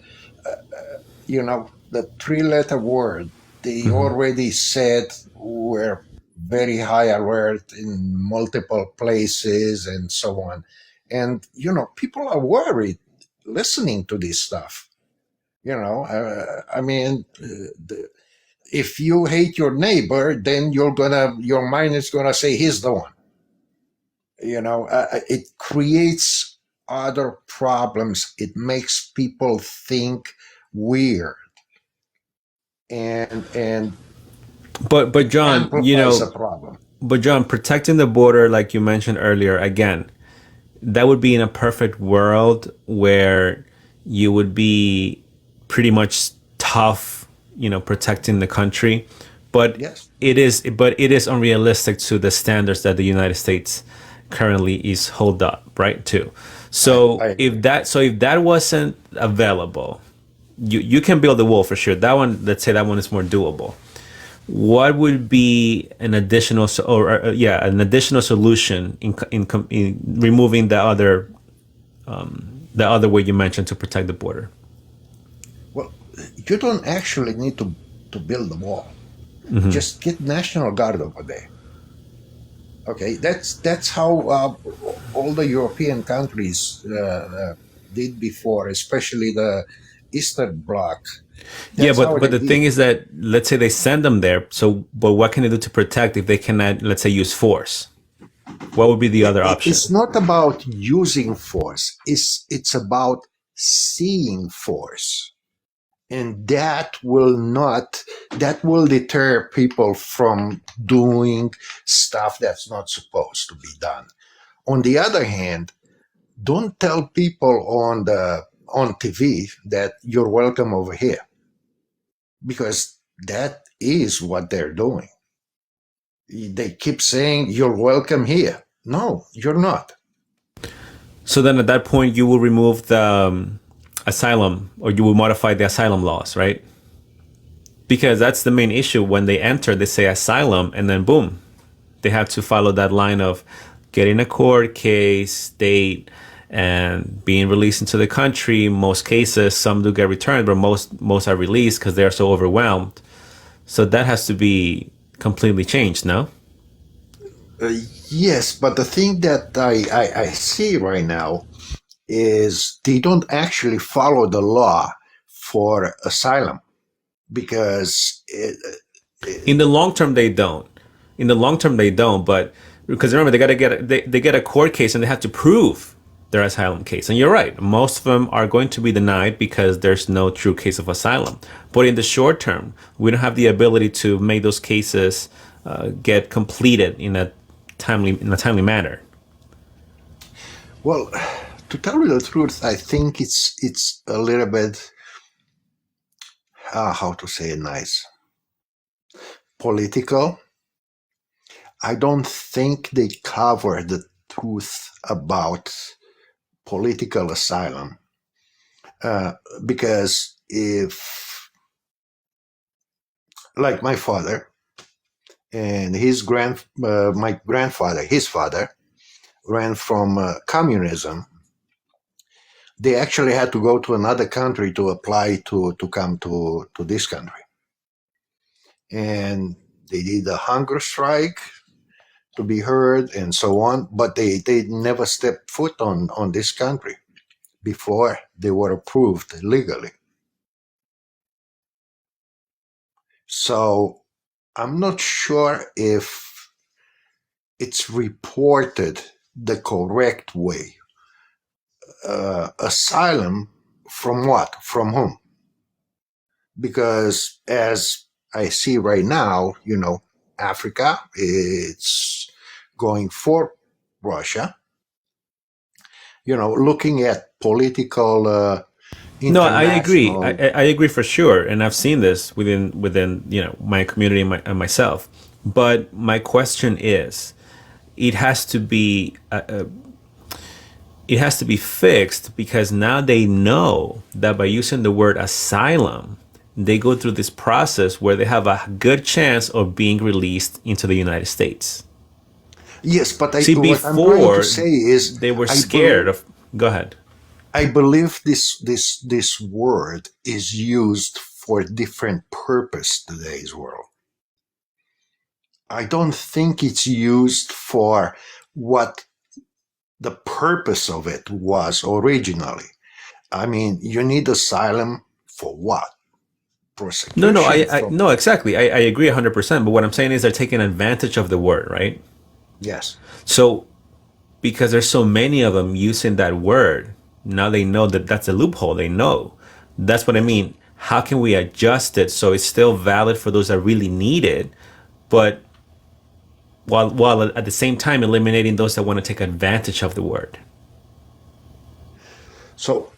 the three-letter word they Hmm. already said we're very high alert in multiple places and so on, and people are worried listening to this stuff. If you hate your neighbor, then your mind is gonna say he's the one. It creates other problems. It makes people think weird and But John, amplifies a problem. but John, protecting the border, like you mentioned earlier, again, that would be in a perfect world where you would be pretty much tough, protecting the country. But Yes, it is unrealistic to the standards that the United States currently is hold up, right? To. I So agree. if that wasn't available, you can build a wall for sure. That one, let's say that one is more doable. What would be an additional an additional solution in removing the other way you mentioned to protect the border? Well, you don't actually need to build a wall. Just get National Guard over there. Okay, that's how all the European countries did before, especially the Eastern Bloc. Yeah, That's how but they the thing did. is that let's say they send them there. So, but what can they do to protect if they cannot, let's say, use force? What would be the other It's option? not about using force. It's about seeing force, and that will deter people from doing stuff that's not supposed to be done. On the other hand, don't tell people on TV that you're welcome over here, because that is what they're doing. They keep saying you're welcome here. No, you're not. So then, at that point, you will remove the asylum, or you will modify the asylum laws, right? Because that's the main issue. When they enter, they say asylum, and then boom, they have to follow that line of getting a court case, date, and being released into the country. Most cases, some do get returned, but most are released because they are so overwhelmed. So that has to be completely changed, no? Uh, yes, but the thing that I see right now is they don't actually follow the law for asylum because In the long term, they don't. In the long term, they don't. But because remember, they got to get they get a court case and they have to prove their asylum case. And you're right, most of them are going to be denied because there's no true case of asylum. But in the short term, we don't have the ability to make those cases get completed in a timely manner. well, to tell you the truth, I think it's a little bit how to say it nice, political. I don't think they cover the truth about political asylum uh, because if, like my father and my grandfather, his father ran from communism. They actually had to go to another country to apply to come to this country, and they did a hunger strike to be heard and so on, but they never stepped foot on this country before they were approved legally. So I'm not sure if it's reported the correct way. Asylum from what? From whom? Because as I see right now, Africa, it's going for Russia. Looking at political No, I agree. international. I agree for sure, and I've seen this within my community and myself. But my question is, it has to be it has to be fixed because now they know that by using the word asylum, they go through this process where they have a good chance of being released into the United States. Yes, but See, what I'm trying to before say is, they were I scared believe of. Go ahead. I believe this word is used for a different purpose today's world. I don't think it's used for what the purpose of it was originally. I mean, you need asylum for what? No, no, Prosecution from. no, exactly. I agree 100%. But what I'm saying is they're taking advantage of the word, right? Yes. So because there's so many of them using that word, now they know that that's a loophole. They know. That's what I Yes. mean. how can we adjust it so it's still valid for those that really need it, but while at the same time eliminating those that want to take advantage of the word? So,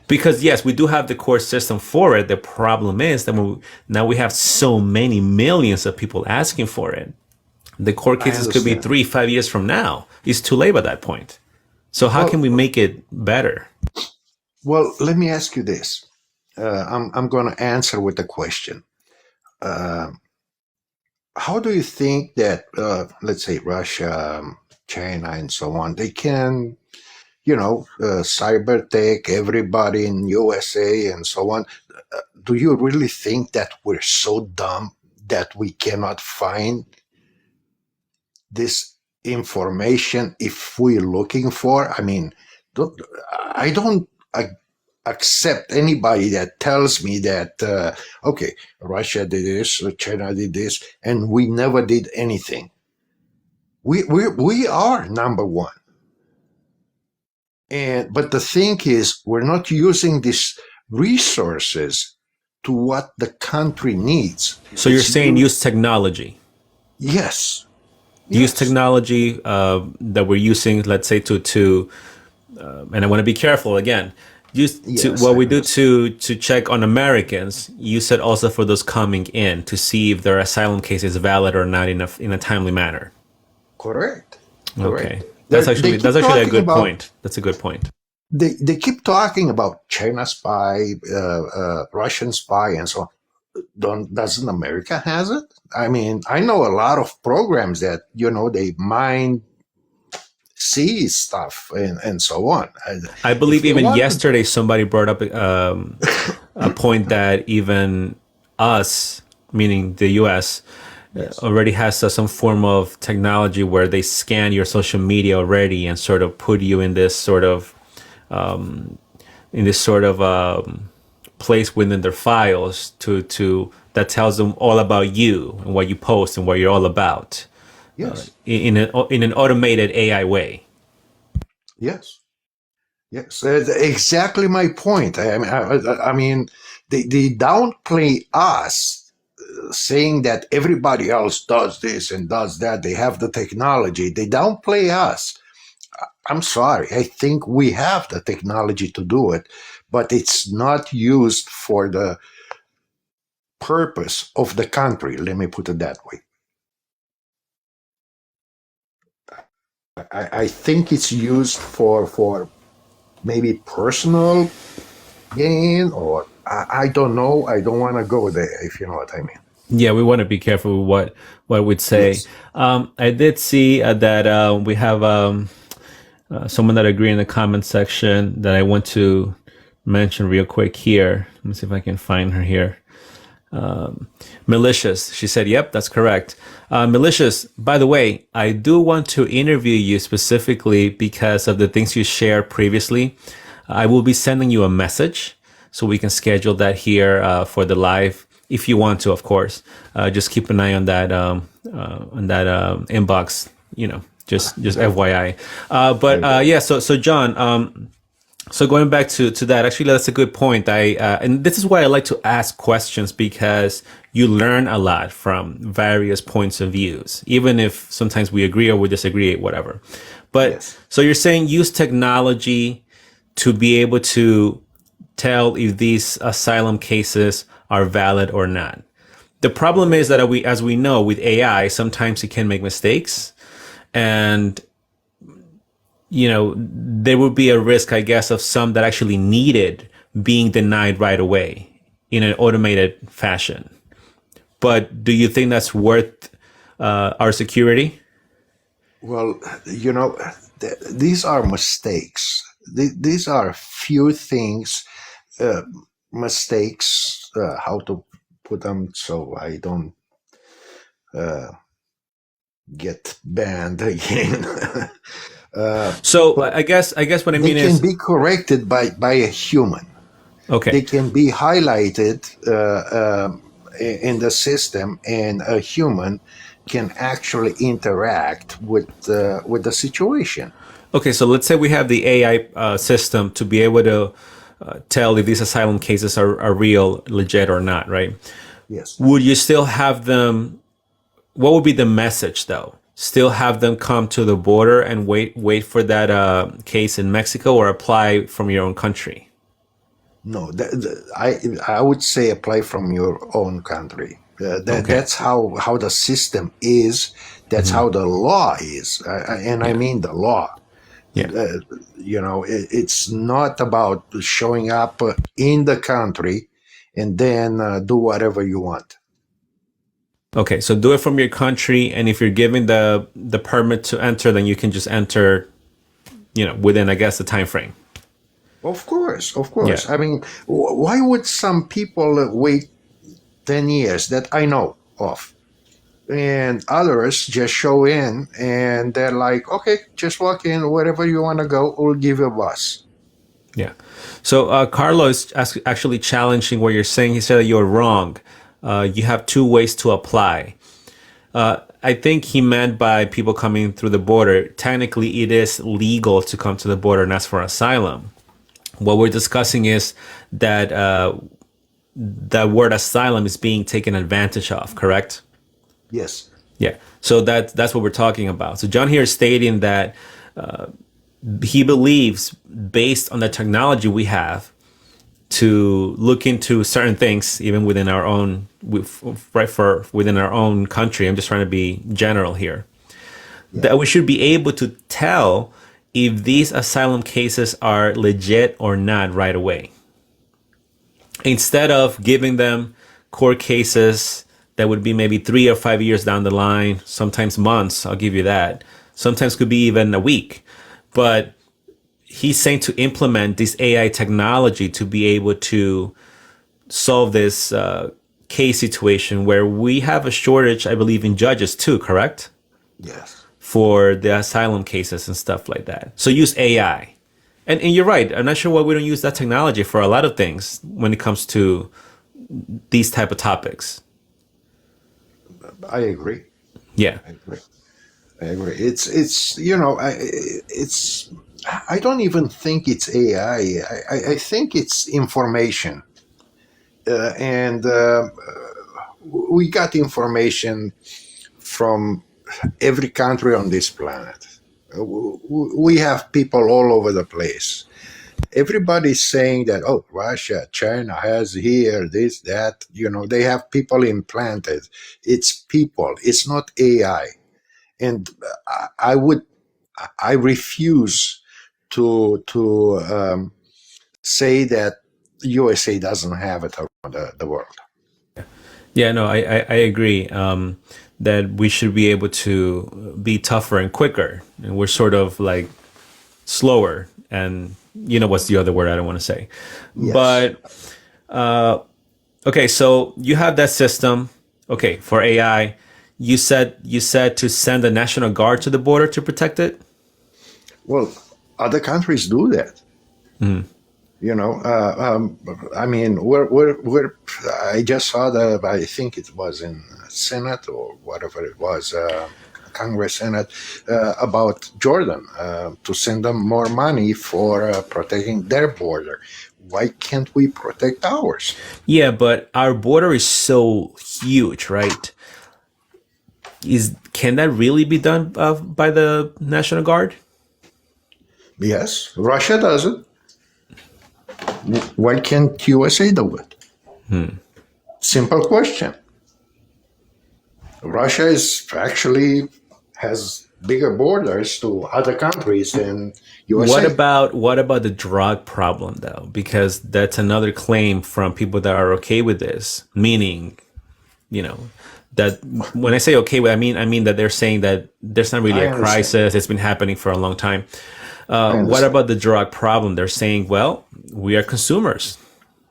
because yes, we do have the core system for it. The problem is that now we have so many millions of people asking for it. The court cases could be 3-5 years from now. It's too late by that point. So how can we make it better? Well, let me ask you this. I'm going to answer with a question. How do you think that, let's say, Russia, China, and so on, they can, cyber tech everybody in USA and so on? Do you really think that we're so dumb that we cannot find this information if we're looking for? I mean, I don't accept anybody that tells me that, okay, Russia did this, China did this, and we never did anything. We are number one. But the thing is, we're not using these resources to what the country needs. So you're saying use technology? Yes. Use technology that we're using, let's say, to and I want to be careful again. What we do to check on Americans, use it also for those coming in to see if their asylum case is valid or not in a timely manner. Correct. Okay, that's actually a good point. That's a good point. They keep talking about China spy, Russian spy, and so on. Doesn't America has it? I mean, I know a lot of programs that they mine sea stuff and so on. I believe even yesterday somebody brought up a point that even us, meaning the U.S., already has some form of technology where they scan your social media already and sort of put you in this sort of place within their files to that tells them all about you and what you post and what you're all about. Yes. In an automated AI way. Yes. Yes. Exactly my point. I mean, they downplay us, saying that everybody else does this and does that. They have the technology. They downplay us. I'm sorry. I think we have the technology to do it, but it's not used for the purpose of the country. Let me put it that way. I think it's used for maybe personal gain, or I don't know. I don't want to go there, if you know what I mean. Yeah, we want to be careful with what we'd say. Yes. I did see that we have someone that agreed in the comment section that I want to mention real quick here. Let me see if I can find her here. Malicious. She said, yep, that's correct. Malicious, by the way, I do want to interview you specifically because of the things you shared previously. I will be sending you a message so we can schedule that here for the live. If you want to, of course, just keep an eye on that inbox, just FYI. Yeah, so John, so going back to that, actually, that's a good point. And this is why I like to ask questions, because you learn a lot from various points of views, even if sometimes we agree or we disagree, whatever. But yes. So you're saying use technology to be able to tell if these asylum cases are valid or not. The problem is that as we know with AI, sometimes it can make mistakes, and there would be a risk, I guess, of some that actually needed being denied right away in an automated fashion. But do you think that's worth our security? Well, these are mistakes. These are few things, mistakes, how to put them so I don't get banned again. So I guess what I mean is they can be corrected by a human. Okay. They can be highlighted in the system, and a human can actually interact with the situation. Okay, so let's say we have the AI system to be able to tell if these asylum cases are real, legit or not, right? Yes. Would you still have them? What would be the message though? Still have them come to the border and wait for that case in Mexico, or apply from your own country? No, I would say apply from your own country. Okay. That's how the system is. That's how the law is, and I Yeah. mean the law. Yeah. It's not about showing up in the country and then do whatever you want. Okay. So do it from your country, and if you're given the permit to enter, then you can just enter. Within, I guess, the time frame. Of course, of Yeah. course. I mean, why would some people wait 10 years that I know of? And others just show in and they're like, okay, just walk in, wherever you want to go, we'll give you a bus. Yeah. So Carlos actually challenging what you're saying. He said that you're wrong. You have two ways to apply. I think he meant by people coming through the border, technically it is legal to come to the border and ask for asylum. What we're discussing is that the word asylum is being taken advantage of, correct? Yes. Yeah. So that's what we're talking about. So John here is stating that he believes, based on the technology we have, to look into certain things, even within our own, within our own country. I'm just trying to be general here. Yeah. That we should be able to tell if these asylum cases are legit or not right away, instead of giving them court cases that would be maybe 3 or 5 years down the line, sometimes months. I'll give you that. Sometimes could be even a week, but he's saying to implement this AI technology to be able to solve this case situation where we have a shortage, I believe, in judges too, correct? Yes. For the asylum cases and stuff like that. So use AI. And you're right. I'm not sure why we don't use that technology for a lot of things when it comes to these type of topics. I agree. Yeah. I agree. I don't even think it's AI. I think it's information. And we got information from every country on this planet. We have people all over the place. Everybody's saying that, oh, Russia, China has here, this, that, they have people implanted. It's people, it's not AI. And I refuse to say that USA doesn't have it around the world. Yeah, no, I agree that we should be able to be tougher and quicker. And we're sort of like slower. And what's the other word I don't want to say? Yes. But, okay, so you have that system. Okay, for AI, you said to send the National Guard to the border to protect it? Well, other countries do that. Mm. I mean, I just saw I think it was in Senate or whatever it was, Congress, Senate, about Jordan, to send them more money for protecting their border. Why can't we protect ours? Yeah, but our border is so huge, right? Can that really be done by the National Guard? Yes, Russia does it. Why can't USA do it? Simple question. Russia has bigger borders to other countries than USA. What about the drug problem though? Because that's another claim from people that are okay with this. Meaning, that when I say okay with, I mean that they're saying that there's not really a crisis. It's been happening for a long time. What about the drug problem? They're saying, well, we are consumers.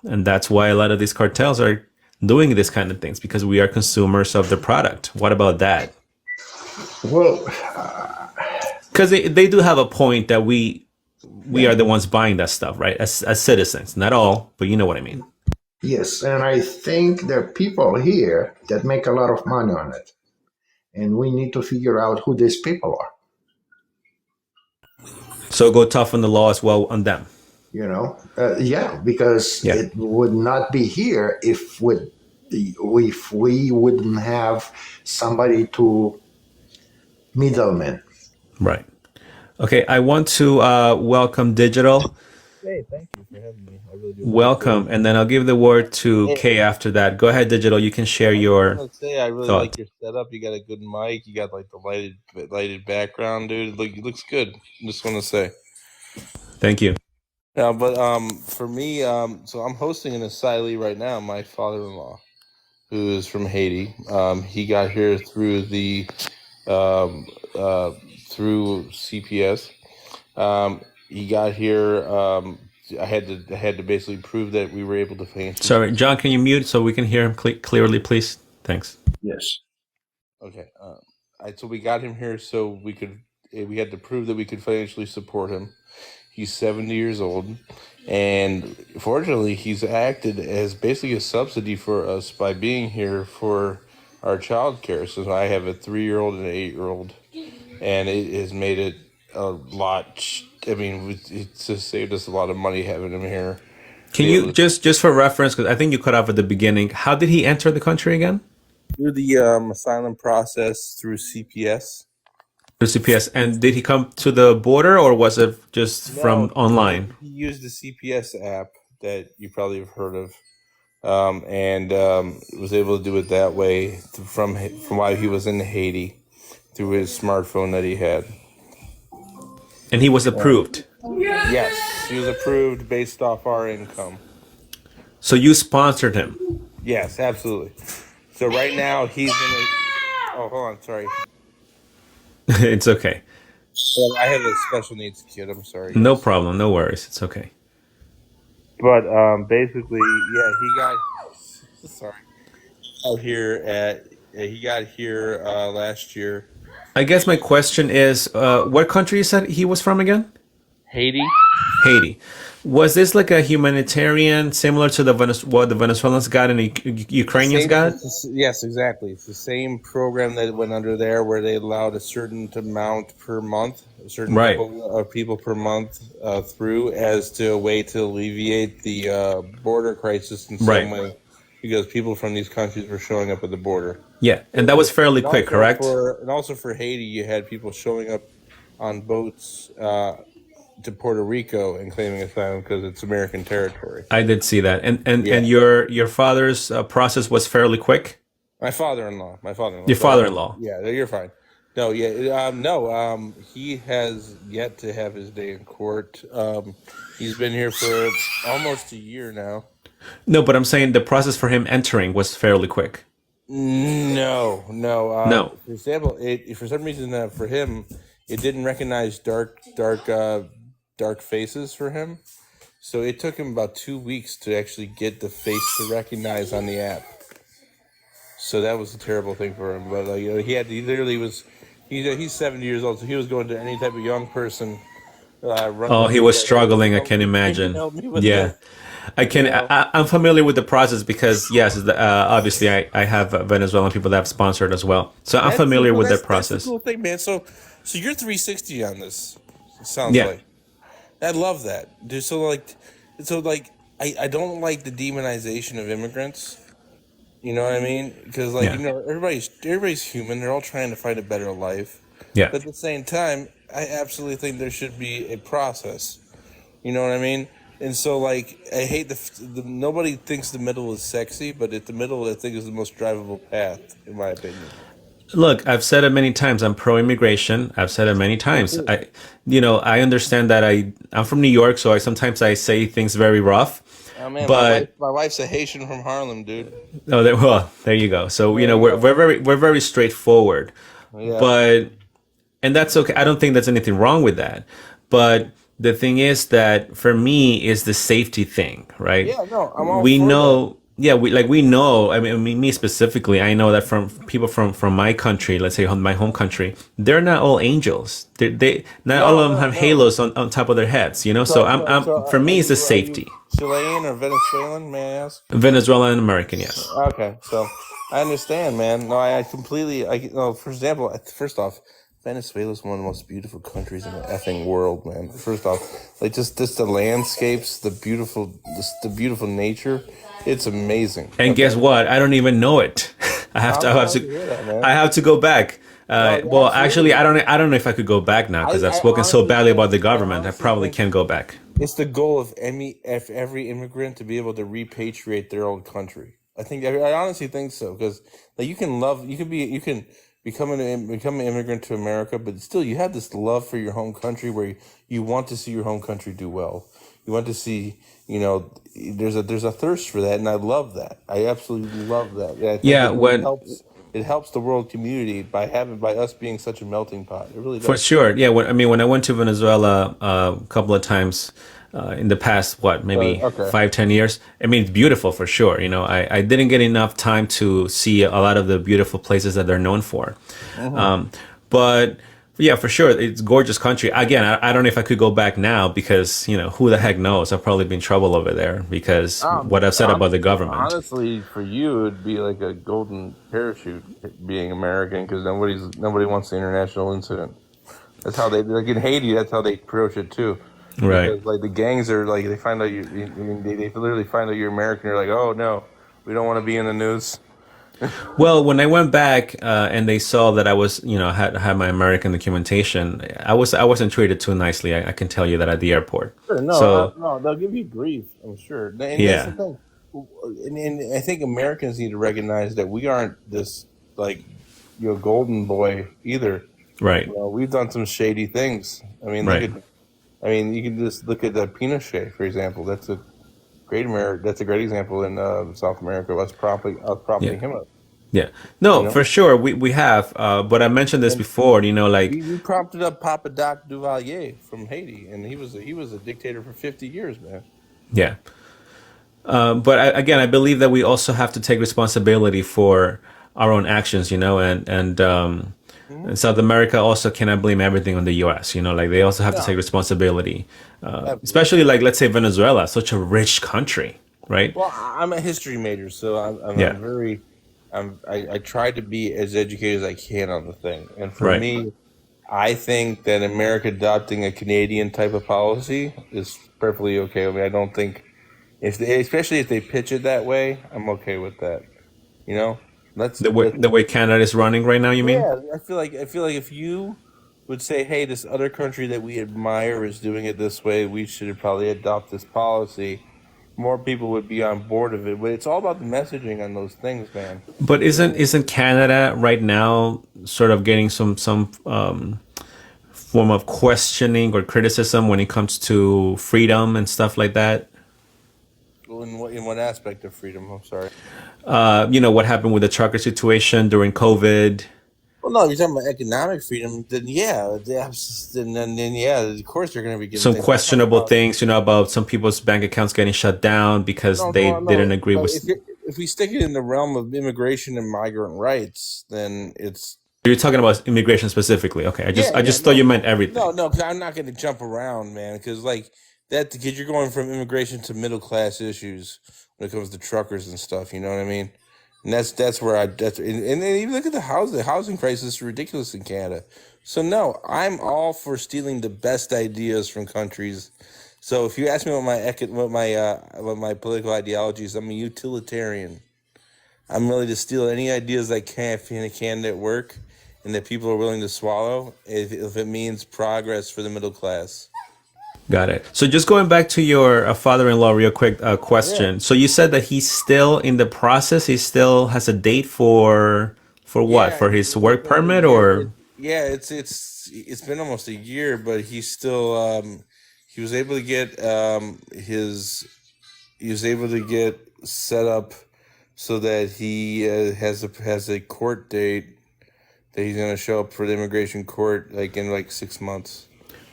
And that's why a lot of these cartels are doing this kind of things, because we are consumers of the product. What about that? Well, because they do have a point that we are the ones buying that stuff, right? As citizens, not all, but you know what I mean. Yes, and I think there are people here that make a lot of money on it. And we need to figure out who these people are. So go tough on the law as well on them. Yeah, because Yeah. it would not be here if we wouldn't have somebody to middleman. Right. Okay. I want to welcome Digital. Hey, thank you for having me. I really do appreciate Welcome. it. And then I'll give the word to Hey, Kay after that. Go ahead, Digital. You can share I just your want to say I really thoughts. like your setup. You got a good mic. You got like the lighted background, dude. It looks good. Just want to say. Thank you. Yeah, but for me, so I'm hosting an asylee right now. My father-in-law, who is from Haiti, he got here through the um, uh, through CPS. He got here. I had to basically prove that we were able to financially. Sorry, John, can you mute so we can hear him clearly, please? Thanks. Yes. Okay. So we got him here so we had to prove that we could financially support him. He's 70 years old, and fortunately, he's acted as basically a subsidy for us by being here for our child care. So I have a 3-year-old and an 8-year-old, and it has made it a lot. I mean, it's just saved us a lot of money having him here. Can Be you able to just for reference, because I think you cut off at the beginning, how did he enter the country again? do the asylum process through CPS. Through CPS. And did he come to the border or was it just No, from online? he used the CPS app that you probably have heard of, and was able to do it that way from while he was in Haiti through his smartphone that he had. And he was approved. Yes, he was approved based off our income. So you sponsored him. Yes, absolutely. So right now he's in a. Oh, hold on, sorry. It's okay. Well, I have a special needs kid. I'm sorry, No guys. problem. No worries. It's okay. But basically, yeah, he got sorry out here at he got here last year. I guess my question is, what country you said he was from again? Haiti. Haiti. Was this like a humanitarian, similar to what the Venezuelans got and the Ukrainians Same, got? yes, exactly. It's the same program that went under there, where they allowed a certain amount per month, a certain Right. people per month through, as to a way to alleviate the border crisis in some Right. way, because people from these countries were showing up at the border. Yeah. And that was fairly quick, correct? And also for Haiti, you had people showing up on boats to Puerto Rico and claiming asylum because it's American territory. I did see that. And Yeah. your father's process was fairly quick. My father-in-law. Your father-in-law. Yeah, you're fine. No, yeah, no. He has yet to have his day in court. He's been here for almost a year now. No, but I'm saying the process for him entering was fairly quick. No. No. For example, for some reason for him, it didn't recognize dark faces for him. So it took him about 2 weeks to actually get the face to recognize on the app. So that was a terrible thing for him. But he literally was. He's 70 years old, so he was going to any type of young person. Oh, he was struggling. I can imagine. Help me with Yeah. this. I can. You know. I'm familiar with the process because yes, obviously I have Venezuelan people that have sponsored as well, so I'm familiar with that That's the process. cool thing, man. So you're 360 on this. It sounds Yeah, like. I love that, dude. So like, I don't like the demonization of immigrants. You know what I mean? Because yeah, everybody's human. They're all trying to find a better life. yeah. But at the same time, I absolutely think there should be a process. You know what I mean? And so, like, I hate nobody thinks the middle is sexy, but the middle, I think, is the most drivable path, in my opinion. Look, I've said it many times. I'm pro-immigration. I've said it many Me times. too. I understand that I'm from New York, so sometimes I say things very rough. Oh man, But my wife's a Haitian from Harlem, dude. well, there you go. So There you we're very straightforward. go. Yeah. But and that's okay. I don't think there's anything wrong with that. But the thing is that for me is the safety thing, right? Yeah, no, I'm all We for that. know, yeah, we know. I mean, me specifically, I know that from people from my country, let's say my home country, they're not all angels. They not all of them have No. halos on top of their heads, you know. So for me, it's the Are you safety. Chilean or Venezuelan, may I ask? Venezuelan and American, yes. Okay, so I understand, man. No, I completely. No, for example, first off, Venezuela's one of the most beautiful countries in the effing world, man. First off, like just the landscapes, the beautiful nature, it's amazing. And guess Okay, what? I don't even know it. I'm sorry to hear that, I man. have to go back. No, yeah, Well, actually, absolutely. I don't know if I could go back now because I've I spoken so honestly badly think about the government. I probably can't go back. it's the goal of every immigrant to be able to repatriate their own country. I honestly think so because like you can become an immigrant to America, but still you have this love for your home country where you want to see your home country do well. You want to see, there's a thirst for that, and I love that. I absolutely love that. Yeah, I think Yeah, it helps the world community by us being such a melting pot. It really for does. sure. Yeah, when I went to Venezuela a couple of times in the past, what, maybe Okay. 5, 10 years. I mean, it's beautiful for sure. I didn't get enough time to see a lot of the beautiful places that they're known for. Mm-hmm. But yeah, for sure, it's a gorgeous country. Again, I don't know if I could go back now because who the heck knows? I'll probably be in trouble over there because what I've said about the government. Honestly, for you, it'd be like a golden parachute being American because nobody wants the international incident. That's how they like in Haiti. That's how they approach it too, Right. because like the gangs are like they find out they literally find out you're American. You're like, oh no, we don't want to be in the news. Well, when I went back and they saw that I was, had my American documentation, I wasn't treated too nicely. I can tell you that at the airport. Sure, So no, they'll give you grief. I'm sure, and that's the yeah, thing. And I think Americans need to recognize that we aren't this like golden boy either. right, We've done some shady things. right. You can just look at Pinochet, for example. That's a great example in South America. Us Yeah, propping him up. yeah. You No, know, for sure we have. But I mentioned this and before. Like we propped up Papa Doc Duvalier from Haiti, and he was a dictator for 50 years, man. yeah. But again, I believe that we also have to take responsibility for our own actions. Hmm. And South America also cannot blame everything on the U.S. Like they also have to take No, responsibility, absolutely. especially like let's say Venezuela, such a rich country, right? Well, I'm a history major, so Yeah, I try to be as educated as I can on the thing. And for right. me, I think that America adopting a Canadian type of policy is perfectly okay with me. I don't think especially if they pitch it that way, I'm okay with that. You know, let's let The way Canada is running right now, you mean? yeah. I feel like if you would say, hey, this other country that we admire is doing it this way, we should probably adopt this policy. More people would be on board of it. But it's all about the messaging on those things, man. But It isn't really is. isn't Canada right now sort of getting some form of questioning or criticism when it comes to freedom and stuff like that? Well, in what aspect of freedom? I'm sorry. What happened with the trucker situation during COVID? Well, no, if you're talking about economic freedom, then yeah, then yeah, of course they're going to be getting Some things. I'm talking questionable about things, about some people's bank accounts getting shut down because no, they no, didn't no. agree But with. if we stick it in the realm of immigration and migrant rights, then it's You're talking about immigration specifically. Okay, yeah, I yeah, just thought you no, meant everything. no, because I'm not going to jump around, man, because like that, because you're going from immigration to middle class issues when it comes to truckers and stuff. You know what I mean? And that's where and then even look at the housing crisis is ridiculous in Canada. So no, I'm all for stealing the best ideas from countries. So if you ask me what my political ideology is, I'm a utilitarian. I'm willing to steal any ideas I can that work and that people are willing to swallow if it means progress for the middle class. Got it. So just going back to your father-in-law, real quick Yeah. question. So you said that he's still in the process. He still has a date for what? Yeah, For his it's work been a permit year. or Yeah, it's been almost a year, but he was able to get he was able to get set up so that he has a court date that he's gonna show up for the immigration court like in like 6 months.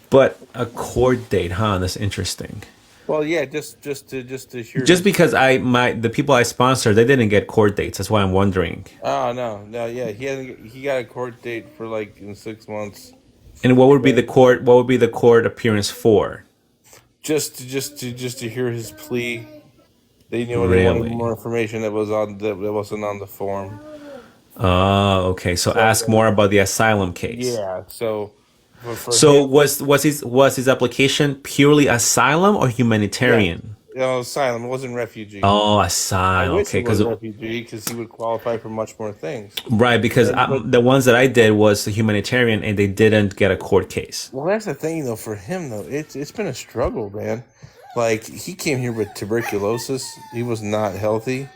but a court date, huh? That's interesting. Well, yeah, just to hear Just his because plea. the people I sponsor, they didn't get court dates. That's why I'm wondering. Oh no, yeah, he got a court date for like in 6 months. And what would be the But court? What would be the court appearance for? just to hear his plea. They wanted Really? more information that wasn't on the form. Oh, okay. So ask So more about the asylum case. yeah, so for So him, was his application purely asylum or yeah, humanitarian? asylum. It wasn't refugee. Oh, I asylum. wish Okay, it was because refugee because he would qualify for much more things. right, because But the ones that I did was a humanitarian, and they didn't get a court case. well, that's the thing though. For him though, it's been a struggle, man. Like he came here with tuberculosis. He was not healthy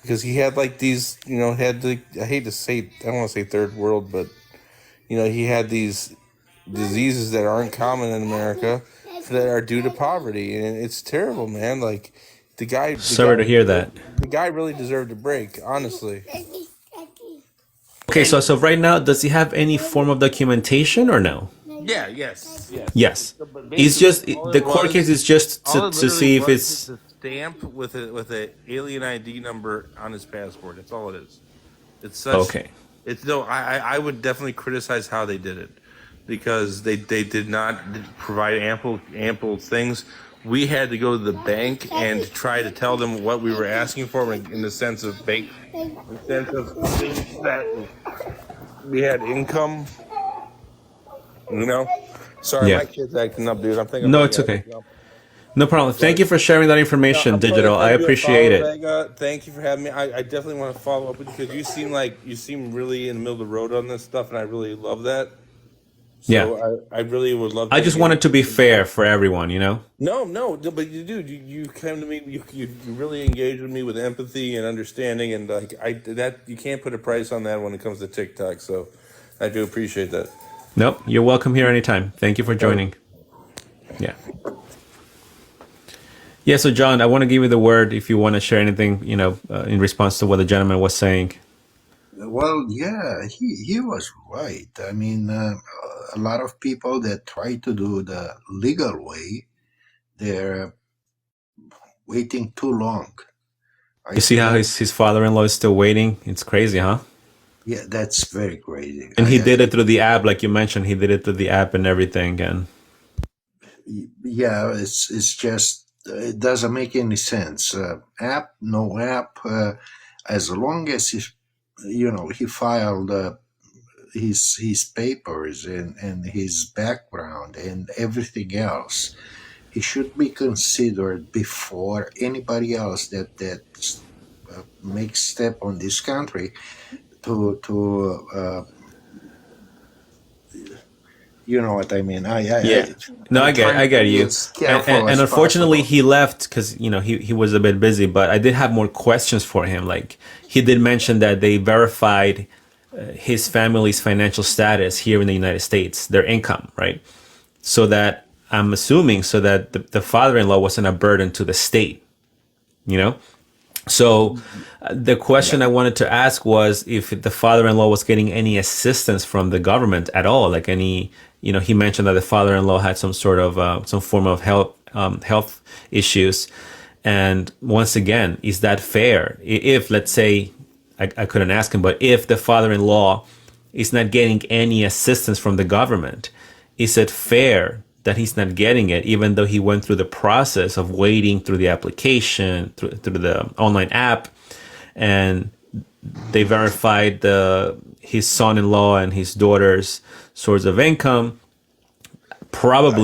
because he had like these, had the I hate to say, I don't want to say third world, but he had these diseases that aren't common in America that are due to poverty, and it's terrible, man. Like Sorry to hear that. the guy really deserved a break, honestly. Okay, so right now, does he have any form of documentation or no? Yeah, yes, yes. Yes. But It's basically, just the court case is just to literally see if was is it's a stamp with a alien ID number on his passport. That's all it is. It's such. okay. It's no. I would definitely criticize how they did it because they did not provide ample things. We had to go to the bank and try to tell them what we were asking for in the sense of bank, in the sense of that we had income. You know. Sorry, Yeah. my kid's acting up, dude. I'm thinking I'm No, gonna it's get okay. jump. No problem. Sorry. Thank you for sharing that No, information, I'm probably Digital. gonna I send you a appreciate follow, it. Vega. Thank you for having me. I definitely want to follow up with you because you seem really in the middle of the road on this stuff, and I really love that. Yeah. So I really would love I to just engage wanted to be with you more. fair for everyone, you know? No, but you do. You came to me. You really engaged with me with empathy and understanding, and like that you can't put a price on that when it comes to TikTok. So I do appreciate that. Nope. You're welcome here anytime. Thank you for All right. joining. Yeah. Yeah, so John, I want to give you the word if you want to share anything, in response to what the gentleman was saying. Well, yeah, he was right. I mean, a lot of people that try to do the legal way, they're waiting too long. I You see how think, his father-in-law is still waiting? It's crazy, huh? yeah, that's very crazy. And he did it through the app, like you mentioned. He did it through the app and everything. And Yeah, it's just it doesn't make any sense. App, no app. As long as he filed his papers and his background and everything else, he should be considered before anybody else that makes step on this country to you know what I mean. yeah, no, I'm I trying to get be you. as And, careful and, as and unfortunately, possible. he left because he was a bit busy. But I did have more questions for him. Like he did mention that they verified his family's financial status here in the United States, their income, right? So that I'm assuming so that the father-in-law wasn't a burden to the state, you know. So the question Yeah. I wanted to ask was if the father-in-law was getting any assistance from the government at all, like any, he mentioned that the father-in-law had some sort of some form of health issues. And once again, is that fair? If, let's say, I couldn't ask him, but if the father-in-law is not getting any assistance from the government, is it fair that he's not getting it, even though he went through the process of waiting through the application, through the online app, and they verified his son-in-law and his daughter's source of income?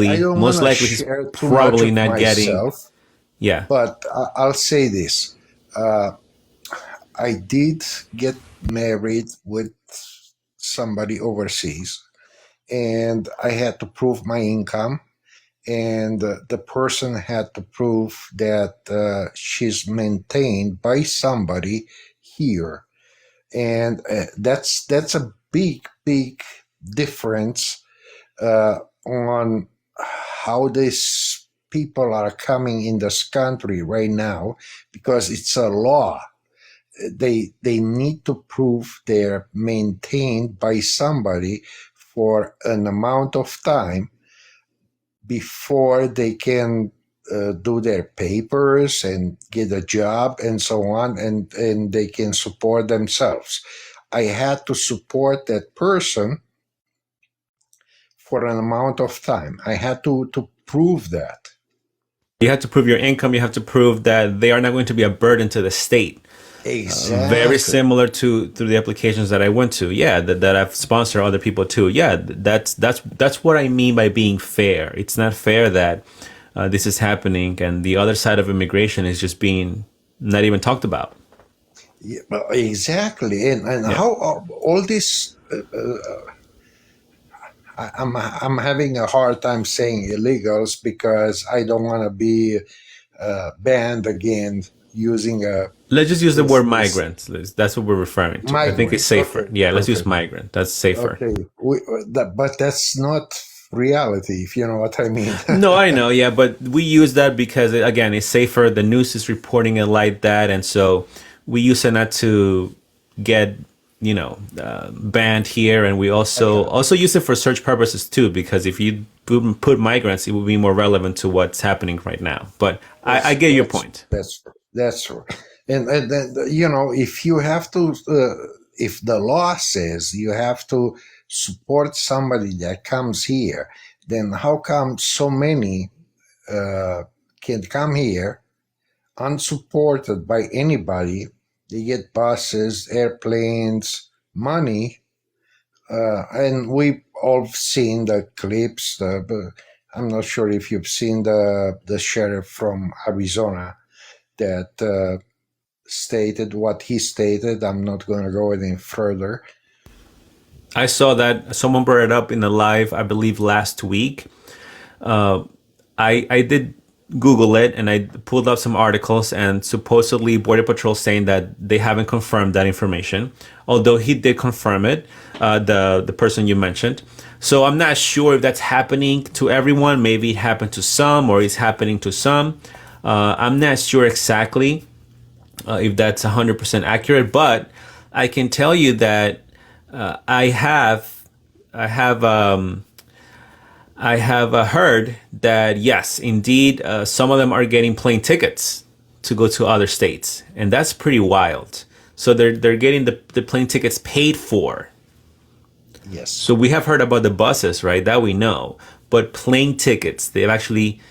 I Probably, don't want most to likely, he's share too much probably of not getting. myself, Yeah, but I'll say this. Uh, I did get married with somebody overseas, and I had to prove my income, and the person had to prove that she's maintained by somebody here, and that's a big difference on how these people are coming in this country right now, because it's a law. They need to prove they're maintained by somebody for an amount of time before they can do their papers and get a job and so on, and they can support themselves. I had to support that person for an amount of time. I had to prove that. you have to prove your income. You have to prove that they are not going to be a burden to the state. Very Exactly. similar to the applications that I went to. Yeah, that I've sponsored other people too. Yeah, that's what I mean by being fair. It's not fair that this is happening and the other side of immigration is just being not even talked about. Yeah, well, exactly. And Yeah. how all this, I'm having a hard time saying illegals because I don't want to be banned again using Let's just use the word this migrant. That's what we're referring to. I think it's migrant. safer. Okay, Yeah, let's use perfect. migrant. That's safer. Okay, but that's not reality, if you know what I mean. No, I know. Yeah, but we use that because again, it's safer. The news is reporting it like that, and so we use it not to get banned here, and we I got also use it for search purposes too. Because if you put migrants, it will be more relevant to what's happening right now. But I That's get your that's point. that's that's true. And then if you have to, if the law says you have to support somebody that comes here, then how come so many uh, can come here unsupported by anybody? They get buses, airplanes, money, and we all seen the clips. I'm not sure if you've seen the sheriff from Arizona that stated what he stated. I'm not going to go any further. I saw that someone brought it up in the live, I believe, last week. Uh, I did Google it and I pulled up some articles, and supposedly Border Patrol saying that they haven't confirmed that information, although he did confirm it, the person you mentioned. So I'm not sure if that's happening to everyone. Maybe it happened to some, or it's happening to some. I'm not sure exactly if that's 100% accurate, but I can tell you that uh, I have I have heard that yes, indeed, some of them are getting plane tickets to go to other states, and that's pretty wild. So they're getting the plane tickets paid for. Yes. So we have heard about the buses, right? That we know, but plane tickets, they've actually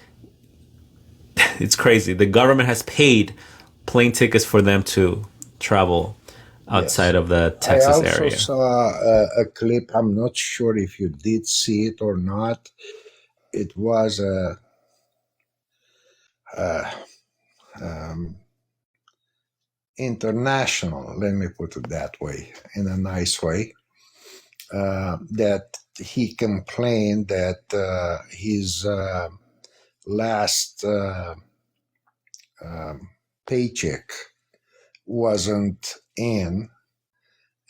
it's crazy. The government has paid plane tickets for them to travel outside Yes. of the I Texas also area. saw a clip. I'm not sure if you did see it or not. It was a um, international, let me put it that way, in a nice way, that he complained that his last um, paycheck wasn't in,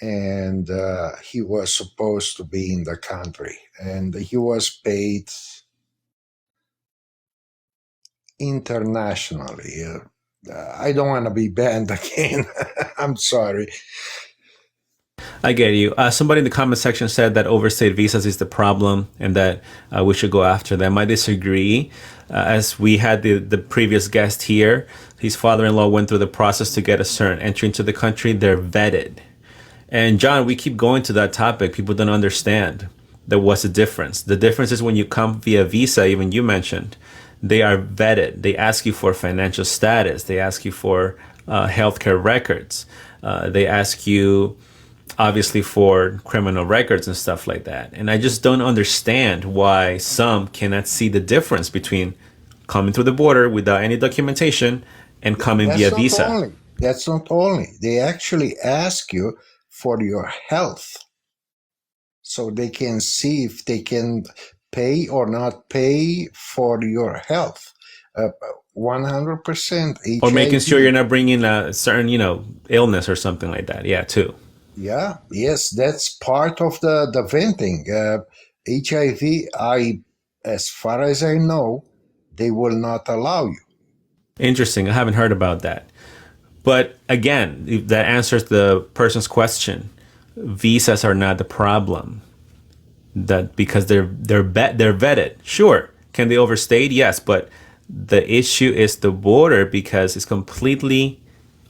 and he was supposed to be in the country, and he was paid internationally. I don't want to be banned again. I'm sorry. I get you. Somebody in the comment section said that overstayed visas is the problem and that we should go after them. I disagree. As we had the previous guest here, his father-in-law went through the process to get a certain entry into the country. They're vetted. And John, we keep going to that topic. People don't understand that what's the difference. The difference is when you come via visa, even you mentioned, they are vetted. They ask you for financial status. They ask you for healthcare records. They ask you obviously for criminal records and stuff like that. And I just don't understand why some cannot see the difference between coming through the border without any documentation and coming via That's not visa. only. That's not only. They actually ask you for your health, so they can see if they can pay or not pay for your health. 100% Or making sure HIV. you're not bringing a certain, illness or something like that. Yeah, too. Yeah, yes, that's part of the venting. HIV, as far as I know, they will not allow you. Interesting. I haven't heard about that. But again, if that answers the person's question. Visas are not the problem. That because they're vetted. Sure. Can they overstay? Yes, but the issue is the border because it's completely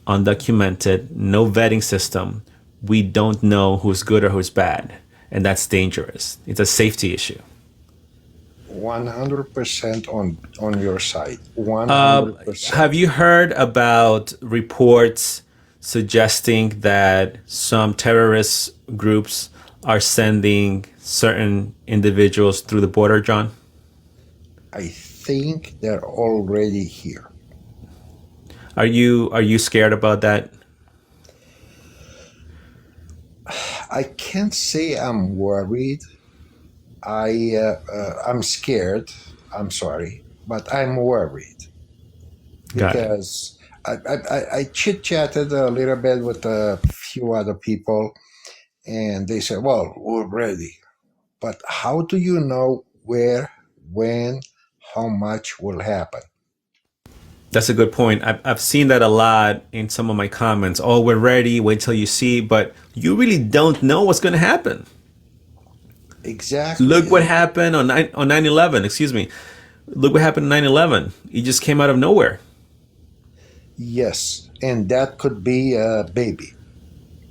undocumented, no vetting system. We don't know who's good or who's bad, and that's dangerous. It's a safety issue. 100% on your side. 100%. Have you heard about reports suggesting that some terrorist groups are sending certain individuals through the border, John? I think they're already here. Are you scared about that? I can't say I'm worried. I'm scared. I'm sorry, but I'm worried Got it. because I chit chatted a little bit with a few other people, and they said, "Well, we're ready." But how do you know where, when, how much will happen? That's a good point. I've seen that a lot in some of my comments. Oh, we're ready. Wait till you see. But you really don't know what's going to happen. Exactly. Look what happened on 9/11. Excuse me. Look what happened on 9/11. It just came out of nowhere. Yes, and that could be a baby,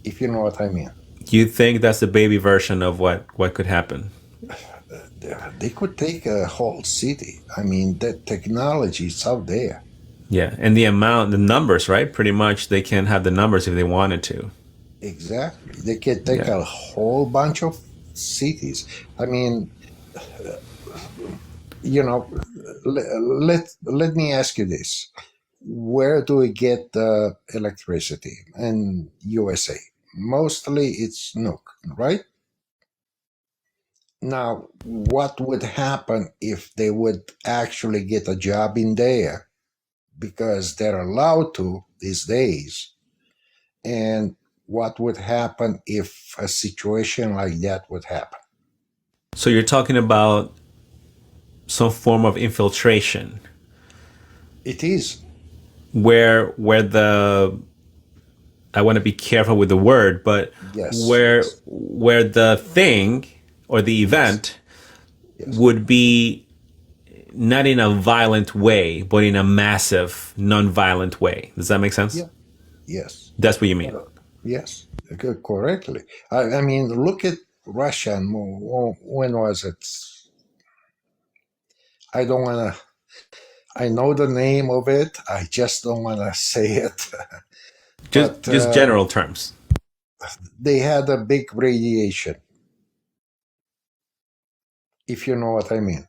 if you know what I mean. You think that's the baby version of what could happen? They could take a whole city. I mean, the technology is out there. Yeah, and the numbers, right? Pretty much, they can have the numbers if they wanted to. Exactly. They could take Yeah. a whole bunch of cities. I mean, you know, let me ask you this. Where do we get the electricity in USA? Mostly it's nuke, right? Now, what would happen if they would actually get a job in there because they're allowed to these days? And what would happen if a situation like that would happen? So you're talking about some form of infiltration, It is. where the I want to be careful with the word, but Yes, where yes, where the thing or the yes, event yes. would be not in a violent way, but in a massive, non-violent way. Does that make sense? Yeah, yes, That's what you mean. yes, correctly. I mean, look at Russia. And when was it? I don't want to. I know the name of it. I just don't want to say it. But Just general terms. they had a big radiation, if you know what I mean,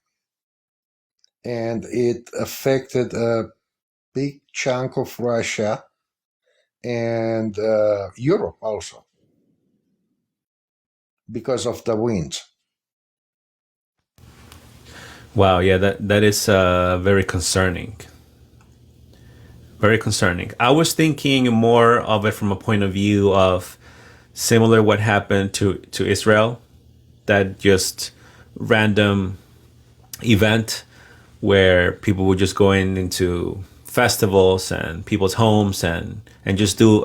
and it affected a big chunk of Russia and Europe also because of the winds. Wow, yeah, that is very concerning. Very concerning. I was thinking more of it from a point of view of similar what happened to Israel, that just random event where people would just go into festivals and people's homes and just do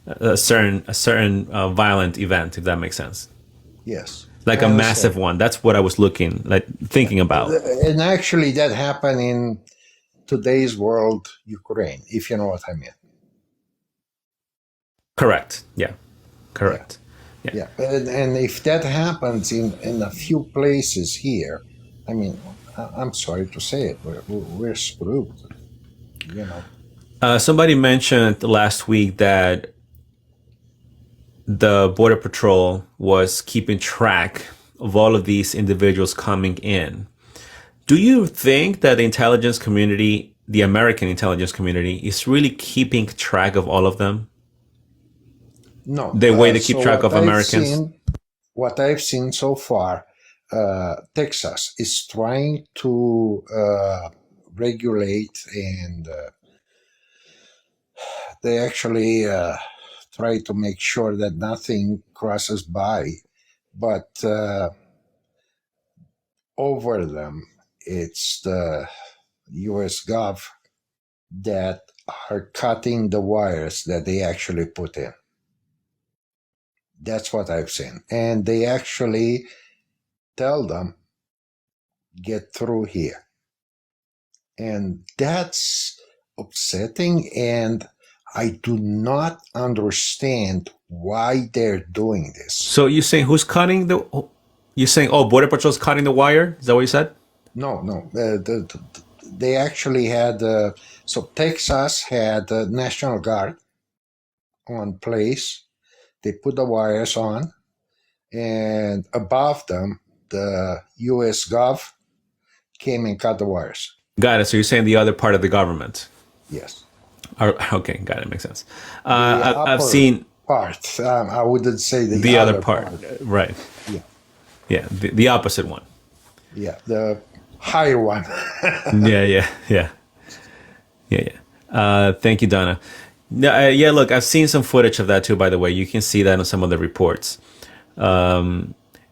a certain violent event, if that makes sense, Yes, like I a understand. massive one. That's what I was thinking about. And actually, that happened in today's world, Ukraine, if you know what I mean. Correct. Yeah. Yeah, Correct. Yeah. yeah. And if that happens in a few places here, I mean, I'm sorry to say it, we're screwed, you know. Somebody mentioned last week that the Border Patrol was keeping track of all of these individuals coming in. Do you think that the intelligence community, the American intelligence community, is really keeping track of all of them? No, The way they keep so track of Americans? what I've seen so far, Texas is trying to regulate, and they actually try to make sure that nothing crosses by. But over them, it's the U.S. Gov that are cutting the wires that they actually put in. That's what I've seen, and they actually tell them get through here. And that's upsetting. And I do not understand why they're doing this. So you're saying who's cutting the? You're saying, oh, Border Patrol's cutting the wire? Is that what you said? No, no. They actually had, so Texas had the National Guard, on place. They put the wires on, and above them, the U.S. Gov came and cut the wires. Got it. So you're saying the other part of the government. Yes. Okay, got it. Makes sense. The I've upper seen part. I wouldn't say the the other other part. part. Right. Yeah. Yeah. The opposite one. Yeah. The higher one. Yeah. Yeah. Yeah. Yeah. Yeah. Thank you, Donna. No, yeah, look, I've seen some footage of that too, by the way. You can see that on some of the reports.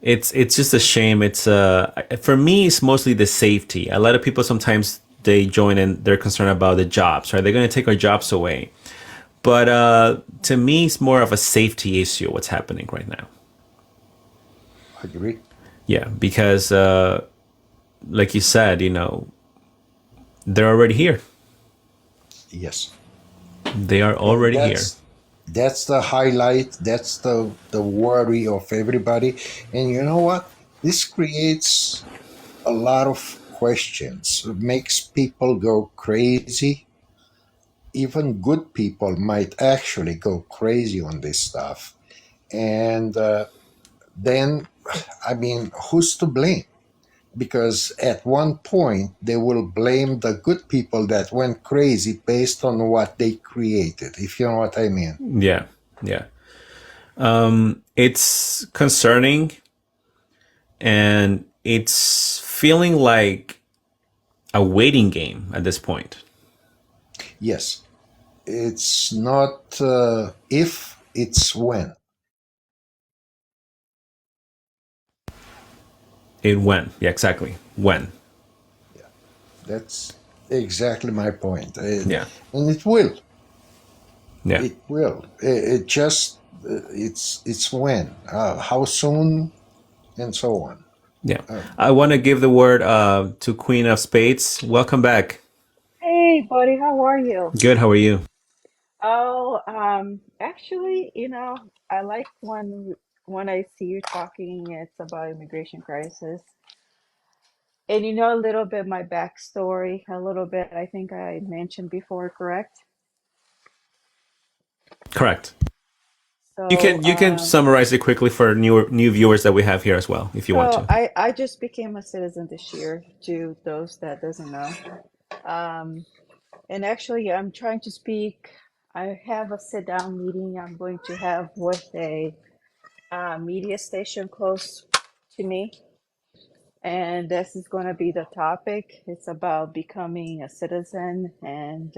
It's just a shame. It's for me, it's mostly the safety. A lot of people sometimes they join and they're concerned about the jobs, right? They're going to take our jobs away. But to me, it's more of a safety issue, what's happening right now. I agree. Yeah, because like you said, they're already here. Yes. They are already here. That's the highlight. That's the worry of everybody. And you know what? This creates a lot of questions. It makes people go crazy. Even good people might actually go crazy on this stuff. And then, I mean, who's to blame? Because at one point they will blame the good people that went crazy based on what they created, if you know what I mean. Yeah, yeah. It's concerning, and it's feeling like a waiting game at this point. Yes, it's not if, it's when. It when, yeah, exactly. When, Yeah, that's exactly my point. yeah, And it will. yeah. It will. It just, it's when. How soon, and so on. Yeah. I want to give the word to Queen of Spades. Welcome back. Hey, buddy, how are you? Good. How are you? Oh, actually, I like when I see you talking, it's about immigration crisis. And you know a little bit my backstory, a little bit, I think I mentioned before, correct? Correct. You So, can you can summarize it quickly for new viewers that we have here as well, if you want so to. I just became a citizen this year, to those that doesn't know. Um, and actually, I'm trying to speak. I have a sit down meeting I'm going to have with a media station close to me, and this is going to be the topic. It's about becoming a citizen and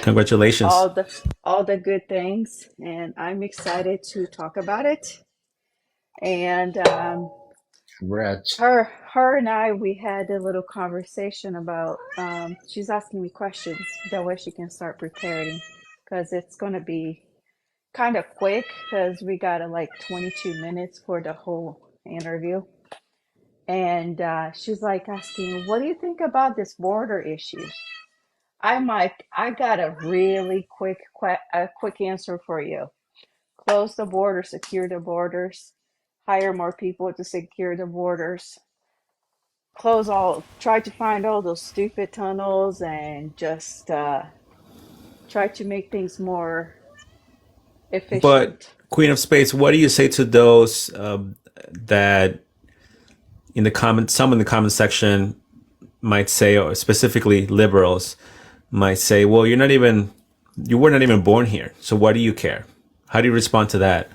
Congratulations. all the all the good things, and I'm excited to talk about it. And Congrats. her and I, we had a little conversation about. She's asking me questions that way she can start preparing, because it's going to be kind of quick because we got like 22 minutes for the whole interview. And she's like asking, "What do you think about this border issue?" I'm like, "I got a really quick answer for you. Close the border, secure the borders, hire more people to secure the borders, try to find all those stupid tunnels, and just try to make things more But efficient." Queen of Spades, what do you say to those that in the comment, some in the comment section might say, or specifically liberals might say, "Well, you were not even born here, so why do you care?" How do you respond to that?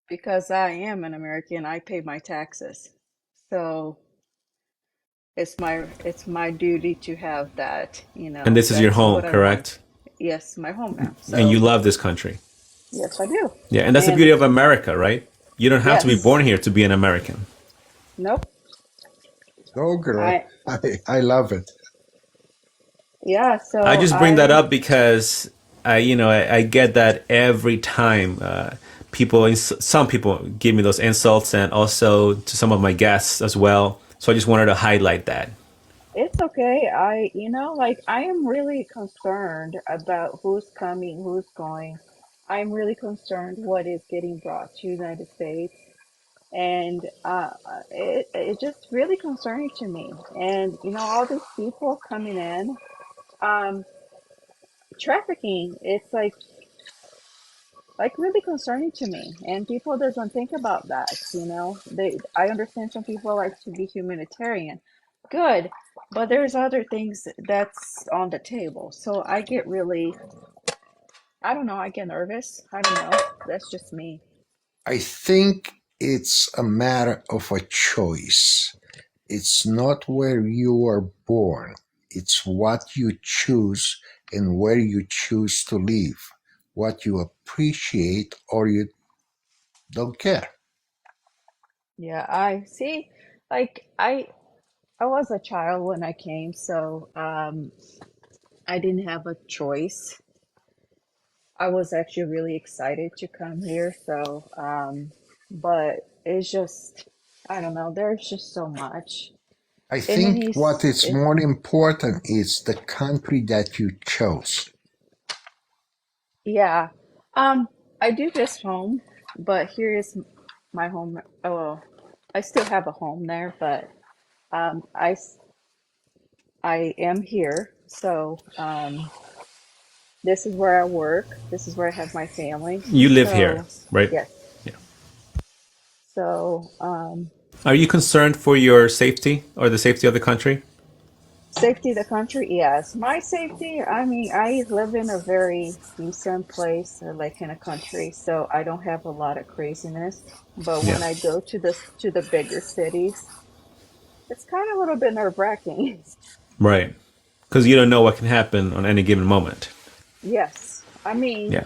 Because I am an American, I pay my taxes. So it's my duty to have that, And this is your that's home, what I want. correct? Yes, my home now. And you So love this country. yes, I do. Yeah, and that's the And beauty of America, right? You don't have to be yes, born here to be an American. nope. Go, girl. I I love it. Yeah, I so just bring that up because I get that every time some people give me those insults, and also to some of my guests as well. So I just wanted to highlight that. it's okay. Like I am really concerned about who's coming, who's going. I'm really concerned what is getting brought to the United States. And it's just really concerning to me. And all these people coming in, um, trafficking. It's like like really concerning to me. And people doesn't think about that, you know. I understand some people like to be humanitarian. Good. But there's other things that's on the table. So I get really, I don't know, I get nervous. I don't know. That's just me. I think it's a matter of a choice. It's not where you are born, it's what you choose and where you choose to live, what you appreciate or you don't care. Yeah, I see. Like I was a child when I came, so I didn't have a choice. I was actually really excited to come here, so but it's just I don't know, there's just so much. I And then think what is it more important is the country that you chose. yeah. Um I do miss home, but here is my home. Oh, well, I still have a home there, but um I s- I am here. So this is where I work. This is where I have my family. You live here, So right? yes. Yeah. So Are you concerned for your safety or the safety of the country? safety of the country, yes. My safety, I mean, I live in a very decent place, like in a country, so I don't have a lot of craziness. But Yeah. when I go to the bigger cities, it's kind of a little bit nerve-wracking. Right. Because you don't know what can happen on any given moment. Yes. I mean, Yeah.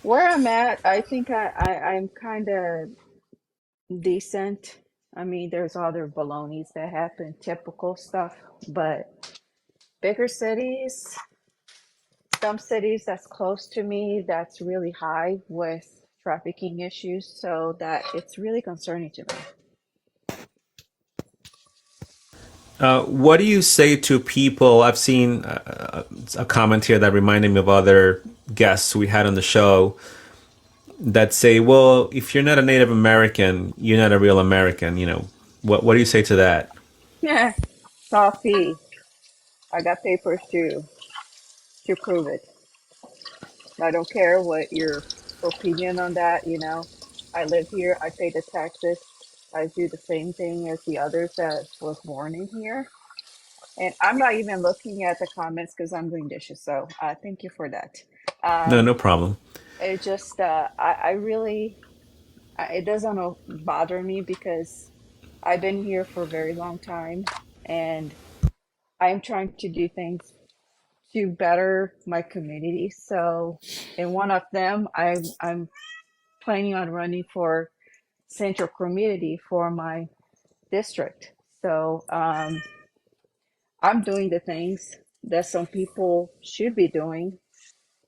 where I'm at, I think I'm kind of decent. I mean, there's other balonies that happen, typical stuff, but bigger cities, some cities that's close to me that's really high with trafficking issues, so that it's really concerning to me. What do you say to people? I've seen a comment here that reminded me of other guests we had on the show that say, well, if you're not a Native American, you're not a real American. What do you say to that? Yeah, coffee. I got papers to prove it. I don't care what your opinion on that, you know. I live here, I pay the taxes, I do the same thing as the others that was born in here. And I'm not even looking at the comments because I'm doing dishes, so thank you for that. No, Um, no problem. it just, I really, it doesn't bother me because I've been here for a very long time and I'm trying to do things to better my community. So, in one of them, I'm planning on running for central community for my district. So, I'm doing the things that some people should be doing,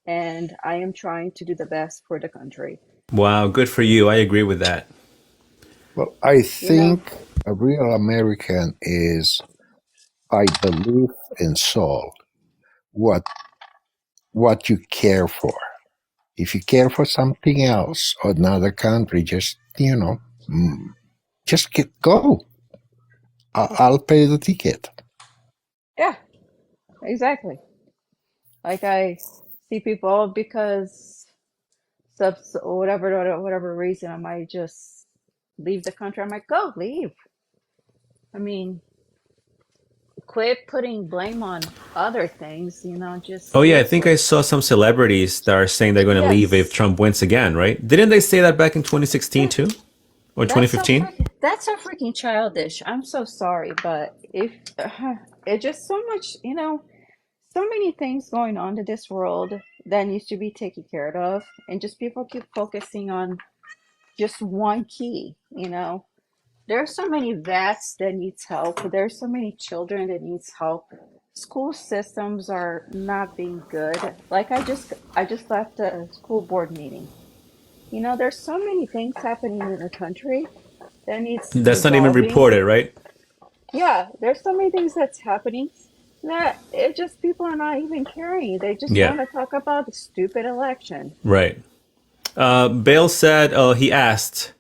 and I am trying to do the best for the country. Wow, good for you. I agree with that. Well, I You know, think a real American is by belief and soul what you care for. If you care for something else or another country, just just go. I'll pay the ticket. yeah, exactly. Like I see people because subs whatever reason I might just leave the country. I'm like, go leave. I mean, quit putting blame on other things, you know, just Oh, yeah, I leave think for I saw some celebrities that are saying they're going to leave if yes. Trump wins again, right? Didn't they say that back in 2016 Yeah, too? Or that's so 2015? freaking childish. I'm so sorry, but if it just so much, you know, so many things going on in this world that needs to be taken care of, and just people keep focusing on just one key, you know. There are so many vets that needs help. There's so many children that needs help. School systems are not being good. Like I just left a school board meeting. You know, there's so many things happening in the country that needs That's not even resolving. reported, right? Yeah, there's so many things that's happening that it just people are not even caring. They just Yeah, want to talk about the stupid election. right. Bale said, he asked,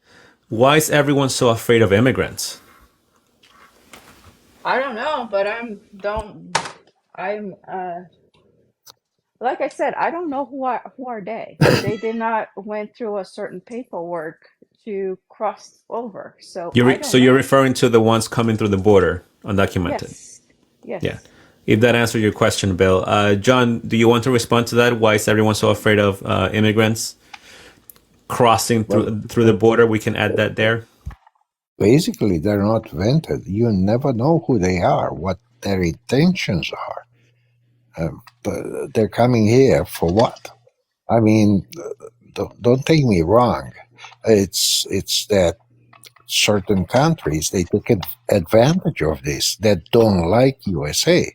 why is everyone so afraid of immigrants? I don't know, but I'm don't I'm like I said, I don't know who are they. They did not went through a certain paperwork to cross over, so I So don't you're know. referring to the ones coming through the border, undocumented. Yes, Yeah. yes. If that answers your question, Bill. John, do you want to respond to that? Why is everyone so afraid of immigrants crossing Well, through the border? We can add that there. basically, they're not vented. You never know who they are, what their intentions are. But they're coming here for what? I mean, don't take me wrong. It's that certain countries, they take advantage of this, that don't like USA,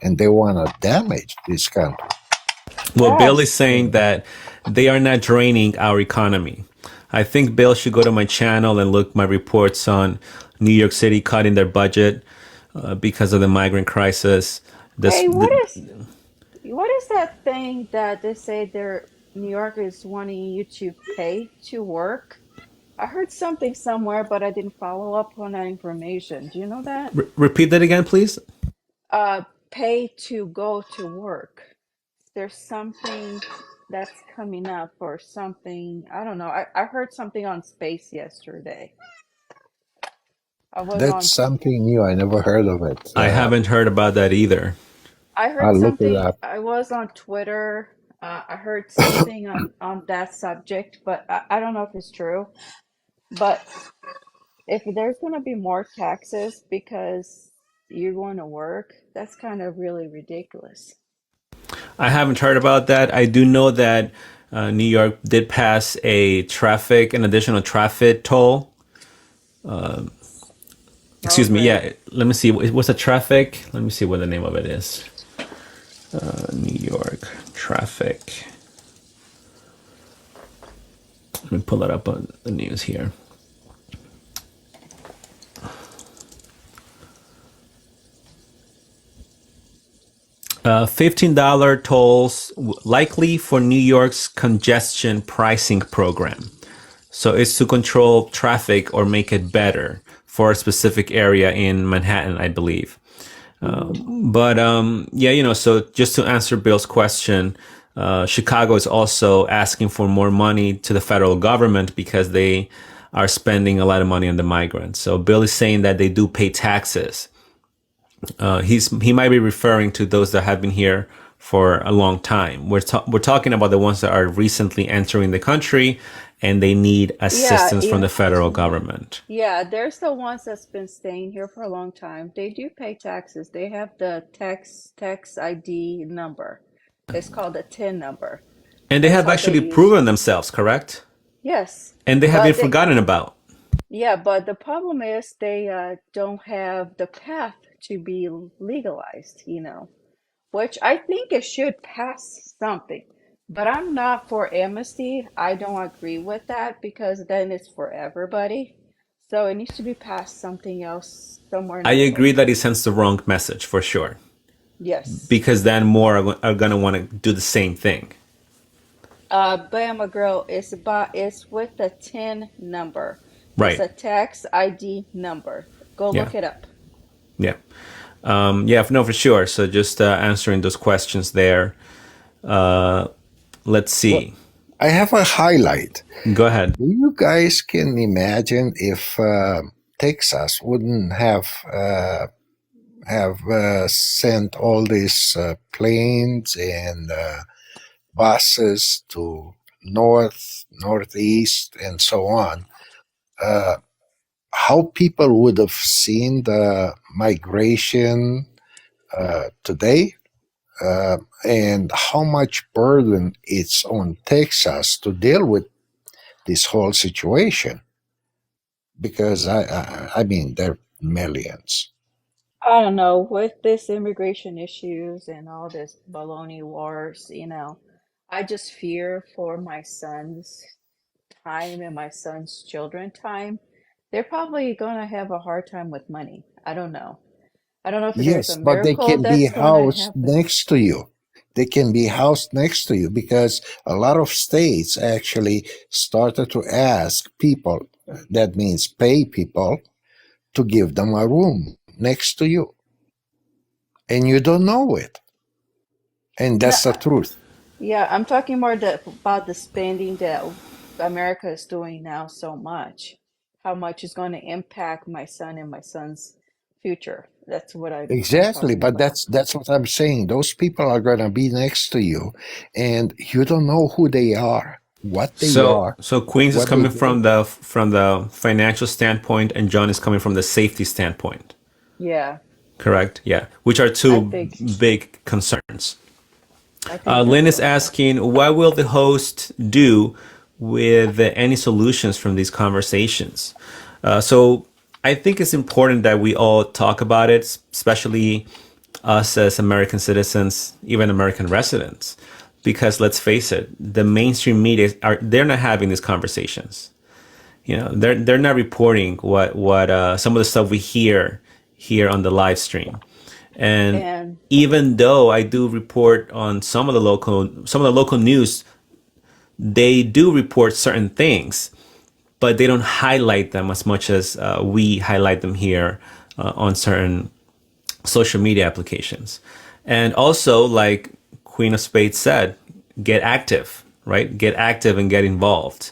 and they want to damage this country. Well, Bill is Yes. saying that they are not draining our economy. I think Bill should go to my channel and look my reports on New York City cutting their budget because of the migrant crisis. This, Hey, the, what is that thing that they say New York is wanting you to pay to work? I heard something somewhere, but I didn't follow up on that information. Do you know that? repeat that again, please. Uh, pay to go to work. There's something that's coming up or something. I don't know. I heard something on space yesterday. I was That's on, something new. I never heard of it. I haven't heard about that either. I heard I'll look it something. up. I was on Twitter. I heard something on that subject, but I don't know if it's true. But if there's going to be more taxes because you're going to work, that's kind of really ridiculous. I haven't heard about that. I do know that New York did pass an additional traffic toll. Oh, Excuse me. great. Yeah. Let me see. What's a traffic? Let me see what the name of it is. New York traffic. Let me pull that up on the news here. $15 tolls likely for New York's congestion pricing program. So it's to control traffic or make it better for a specific area in Manhattan, I believe. But yeah, so just to answer Bill's question, Chicago is also asking for more money to the federal government because they are spending a lot of money on the migrants. So Bill is saying that they do pay taxes. He might be referring to those that have been here for a long time. We're talking about the ones that are recently entering the country and they need Yeah, assistance from the even federal government. yeah, there's the ones that's been staying here for a long time. They do pay taxes. They have the tax ID number. It's called a TIN number. And they That's have how they actually use. proven themselves, correct? Yes, And they have been but they forgotten about. yeah, but the problem is they don't have the path to be legalized, which I think it should pass something. But I'm not for amnesty. I don't agree with that because then it's for everybody. So it needs to be passed something else, somewhere in I the agree middle. that it sends the wrong message for sure, Yes. because then more are going to want to do the same thing. Bama Girl it's with the TIN number. It's Right. a tax ID number. Go Yeah. look it up. Yeah. Yeah, no, for sure. So just answering those questions there. Let's Well, see. I have a highlight. Go ahead. Do you guys can imagine if Texas wouldn't have sent all these planes and buses to northeast, and so on? How people would have seen the migration today, and how much burden it's on Texas to deal with this whole situation? Because I mean, there are millions. I don't know, with this immigration issues and all this baloney wars, I just fear for my son's time and my son's children time. They're probably gonna have a hard time with money. I don't know. I don't know if there's a Yes, but they miracle can be that's gonna housed happen. next to you. They can be housed next to you because a lot of states actually started to ask people, that means pay people, to give them a room next to you. And you don't know it. And No, that's the truth. yeah, I'm talking more about the spending that America is doing now so much. How much is going to impact my son and my son's future. That's what I'm Exactly, talking but about. that's what I'm saying. Those people are gonna be next to you, and you don't know who they are, what they So are, so Queens is what they coming did. from the financial standpoint, and John is coming from the safety standpoint. Yeah, Correct? Yeah, which are I two think big concerns. I think Lynn that's is so. asking, what will the host do with any solutions from these conversations? So I think it's important that we all talk about it, especially us as American citizens, even American residents, because let's face it, the mainstream media they're not having these conversations. They're not reporting what some of the stuff we hear here on the live stream. And And even though I do report on some of the local news, they do report certain things, but they don't highlight them as much as we highlight them here on certain social media applications. And also, like Queen of Spades said, get active, right? Get active and get involved.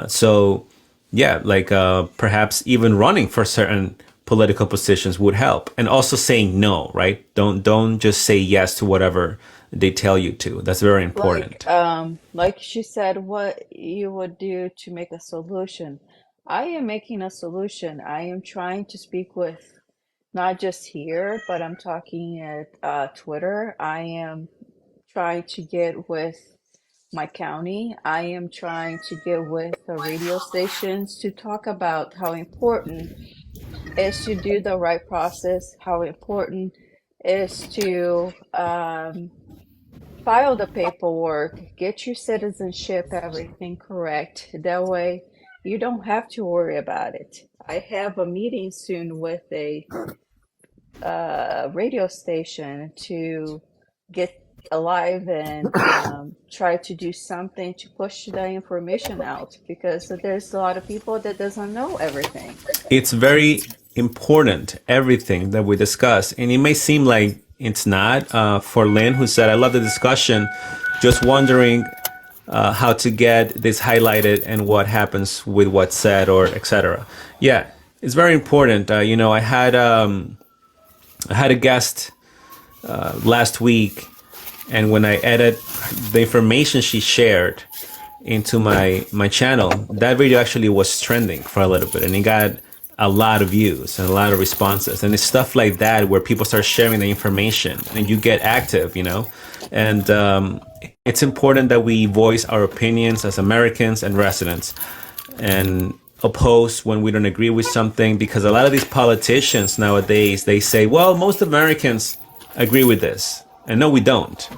So, yeah, like perhaps even running for certain political positions would help, and also saying no, right? Don't just say yes to whatever they tell you to. That's very important. like she said, what you would do to make a solution. I am making a solution. I am trying to speak with not just here, but I'm talking at Twitter. I am trying to get with my county. I am trying to get with the radio stations to talk about how important is to do the right process, how important is to file the paperwork, get your citizenship, everything correct. That way you don't have to worry about it. I have a meeting soon with a radio station to get alive and try to do something to push the information out because there's a lot of people that doesn't know everything. It's very important, everything that we discuss. And it may seem like it's not. For Lynn, who said, I love the discussion, just wondering how to get this highlighted and what happens with what's said or etc. Yeah, it's very important. I had a guest last week, and when I edit the information she shared into my channel, that video actually was trending for a little bit, and it got a lot of views and a lot of responses. And it's stuff like that where people start sharing the information, and you get active, and it's important that we voice our opinions as Americans and residents, and oppose when we don't agree with something, because a lot of these politicians nowadays, they say, well, most Americans agree with this, and no, we don't.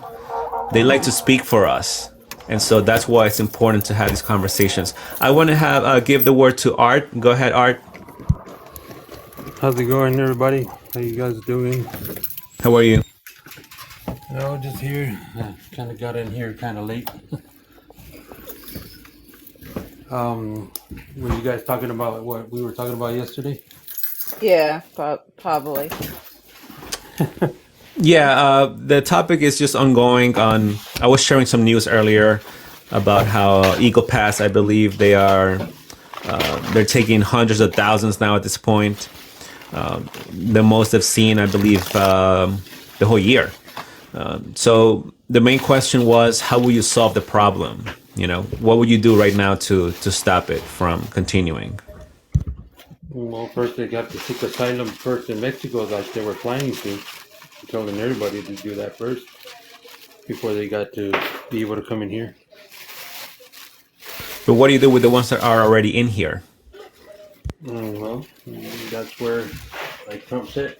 They like to speak for us, and so that's why it's important to have these conversations. I want to have give the word to Art. Go ahead, Art. How's it going, everybody? How you guys doing? How are you? Oh, just here. Kind of got in here kind of late. Were you guys talking about what we were talking about yesterday? Yeah, probably. Yeah, the topic is just ongoing. I was sharing some news earlier about how Eagle Pass, I believe they're taking hundreds of thousands now at this point. The most I've seen, I believe, the whole year. So the main question was, how will you solve the problem? What would you do right now to stop it from continuing? Well, first they got to seek asylum first in Mexico, like they were planning to. Telling everybody to do that first before they got to be able to come in here. But what do you do with the ones that are already in here? Well, that's where, like Trump said,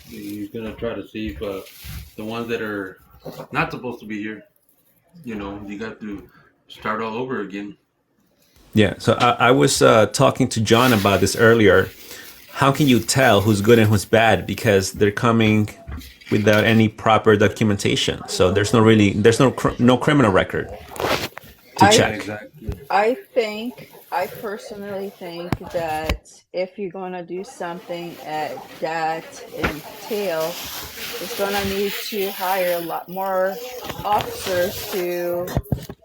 he's gonna try to see if the ones that are not supposed to be here, you got to start all over again. Yeah, so I was talking to John about this earlier. How can you tell who's good and who's bad? Because they're coming without any proper documentation. So there's no criminal record to I check. Exactly. I think I personally think that if you're going to do something at that entail, it's going to need to hire a lot more officers to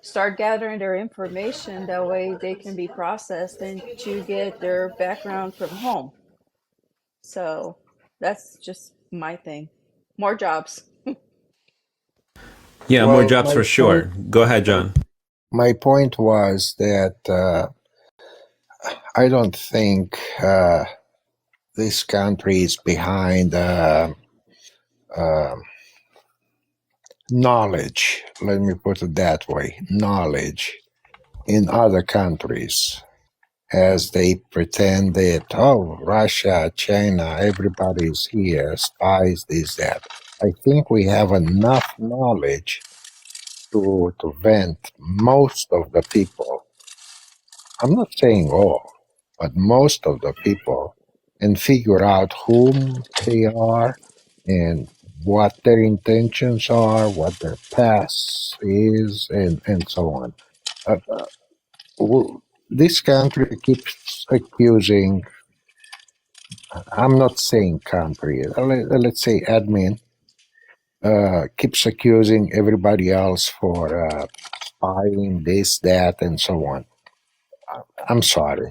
start gathering their information. That way they can be processed and to get their background from home. So that's just my thing. More jobs. Yeah, more Well, jobs for sure. Go ahead, John. my point was that I don't think this country is behind knowledge. Let me put it that way: knowledge in other countries, as they pretend that, oh, Russia, China, everybody's here, spies, this, that. I think we have enough knowledge to vent most of the people. I'm not saying all, but most of the people, and figure out whom they are and what their intentions are, what their past is, and so on. This country keeps accusing, I'm not saying country, let's say admin, keeps accusing everybody else for spying, this, that, and so on. I'm sorry.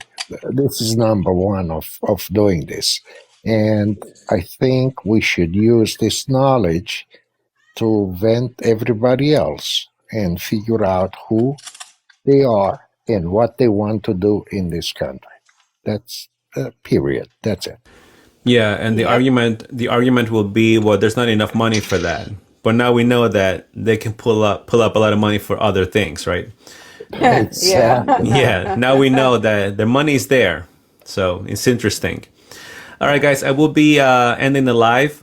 This is number one of doing this. And I think we should use this knowledge to vent everybody else and figure out who they are and what they want to do in this country. That's period. That's it. Yeah, and Yep. the argument will be, well, there's not enough money for that. But now we know that they can pull up a lot of money for other things, right? Exactly. Yeah, now we know that the money's there. So it's interesting. All right, guys, I will be ending the live.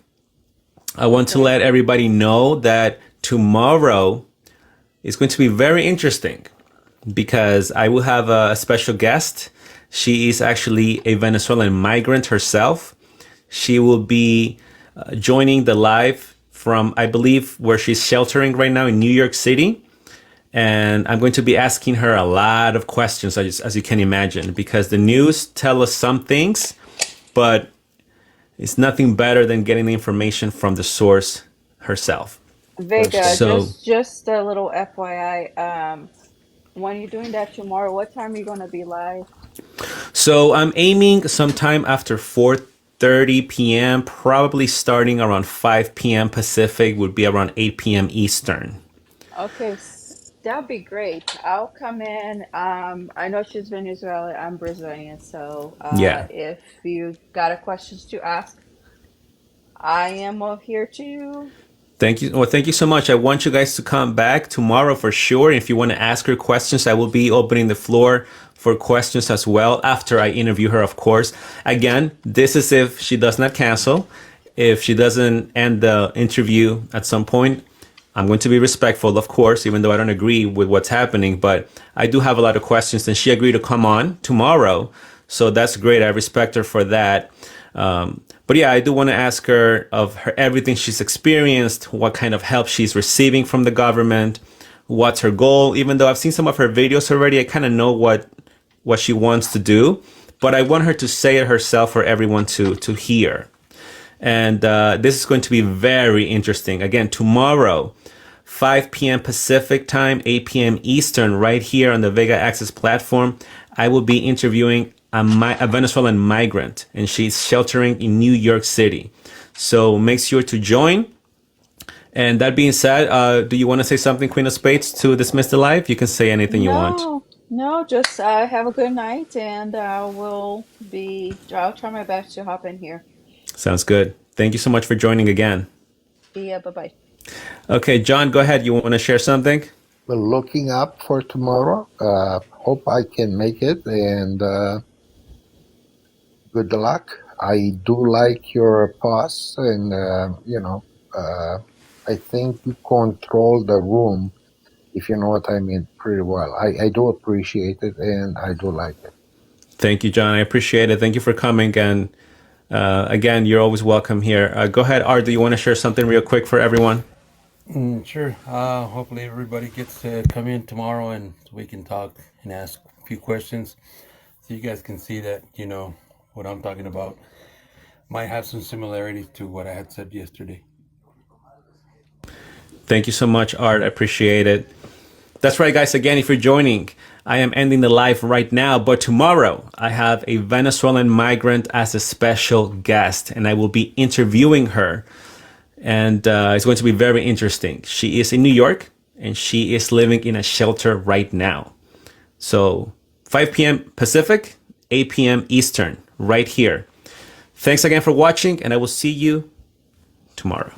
I want to let everybody know that tomorrow is going to be very interesting because I will have a special guest. She is actually a Venezuelan migrant herself. She will be joining the live from, I believe, where she's sheltering right now in New York City. And I'm going to be asking her a lot of questions, as you can imagine, because the news tell us some things, but it's nothing better than getting the information from the source herself. Vega, So, just a little FYI. When you're doing that tomorrow, what time are you gonna be live? so I'm aiming sometime after 4:30 p.m., probably starting around 5 p.m. Pacific, would be around 8 p.m. Eastern. Okay, that'd be great. I'll come in. I know she's Venezuelan. I'm Brazilian, so Yeah. if you got a questions to ask, I am here to. Thank you. Well, thank you so much. I want you guys to come back tomorrow for sure. If you want to ask her questions, I will be opening the floor for questions as well after I interview her, of course. Again, this is if she does not cancel. If she doesn't end the interview at some point, I'm going to be respectful, of course, even though I don't agree with what's happening. But I do have a lot of questions, and she agreed to come on tomorrow. So that's great. I respect her for that. But yeah, I do want to ask her of her everything she's experienced, what kind of help she's receiving from the government, what's her goal. Even though I've seen some of her videos already, I kind of know what she wants to do. But I want her to say it herself for everyone to hear. And this is going to be very interesting. Again, tomorrow, 5 p.m. Pacific time, 8 p.m. Eastern, right here on the Vega Access platform, I will be interviewing a Venezuelan migrant, and she's sheltering in New York City. So make sure to join. And that being said, do you want to say something, Queen of Spades, to dismiss the live? You can say anything you want. No, just have a good night, and I'll try my best to hop in here. Sounds good. Thank you so much for joining again. Yeah, bye-bye. Okay, John, go ahead. You want to share something? Well, looking up for tomorrow. Hope I can make it, and good luck. I do like your posts, and I think you control the room, if you know what I mean, pretty well. I do appreciate it, and I do like it. Thank you, John. I appreciate it. Thank you for coming. And again, you're always welcome here. Go ahead, Art. Do you want to share something real quick for everyone? Sure. Hopefully everybody gets to come in tomorrow and we can talk and ask a few questions so you guys can see that, you know, what I'm talking about might have some similarities to what I had said yesterday. Thank you so much, Art. I appreciate it. That's right, guys. Again, if you're joining, I am ending the live right now, but tomorrow I have a Venezuelan migrant as a special guest, and I will be interviewing her. And it's going to be very interesting. She is in New York, and she is living in a shelter right now. So 5 p.m. Pacific, 8 p.m. Eastern, right here. Thanks again for watching, and I will see you tomorrow.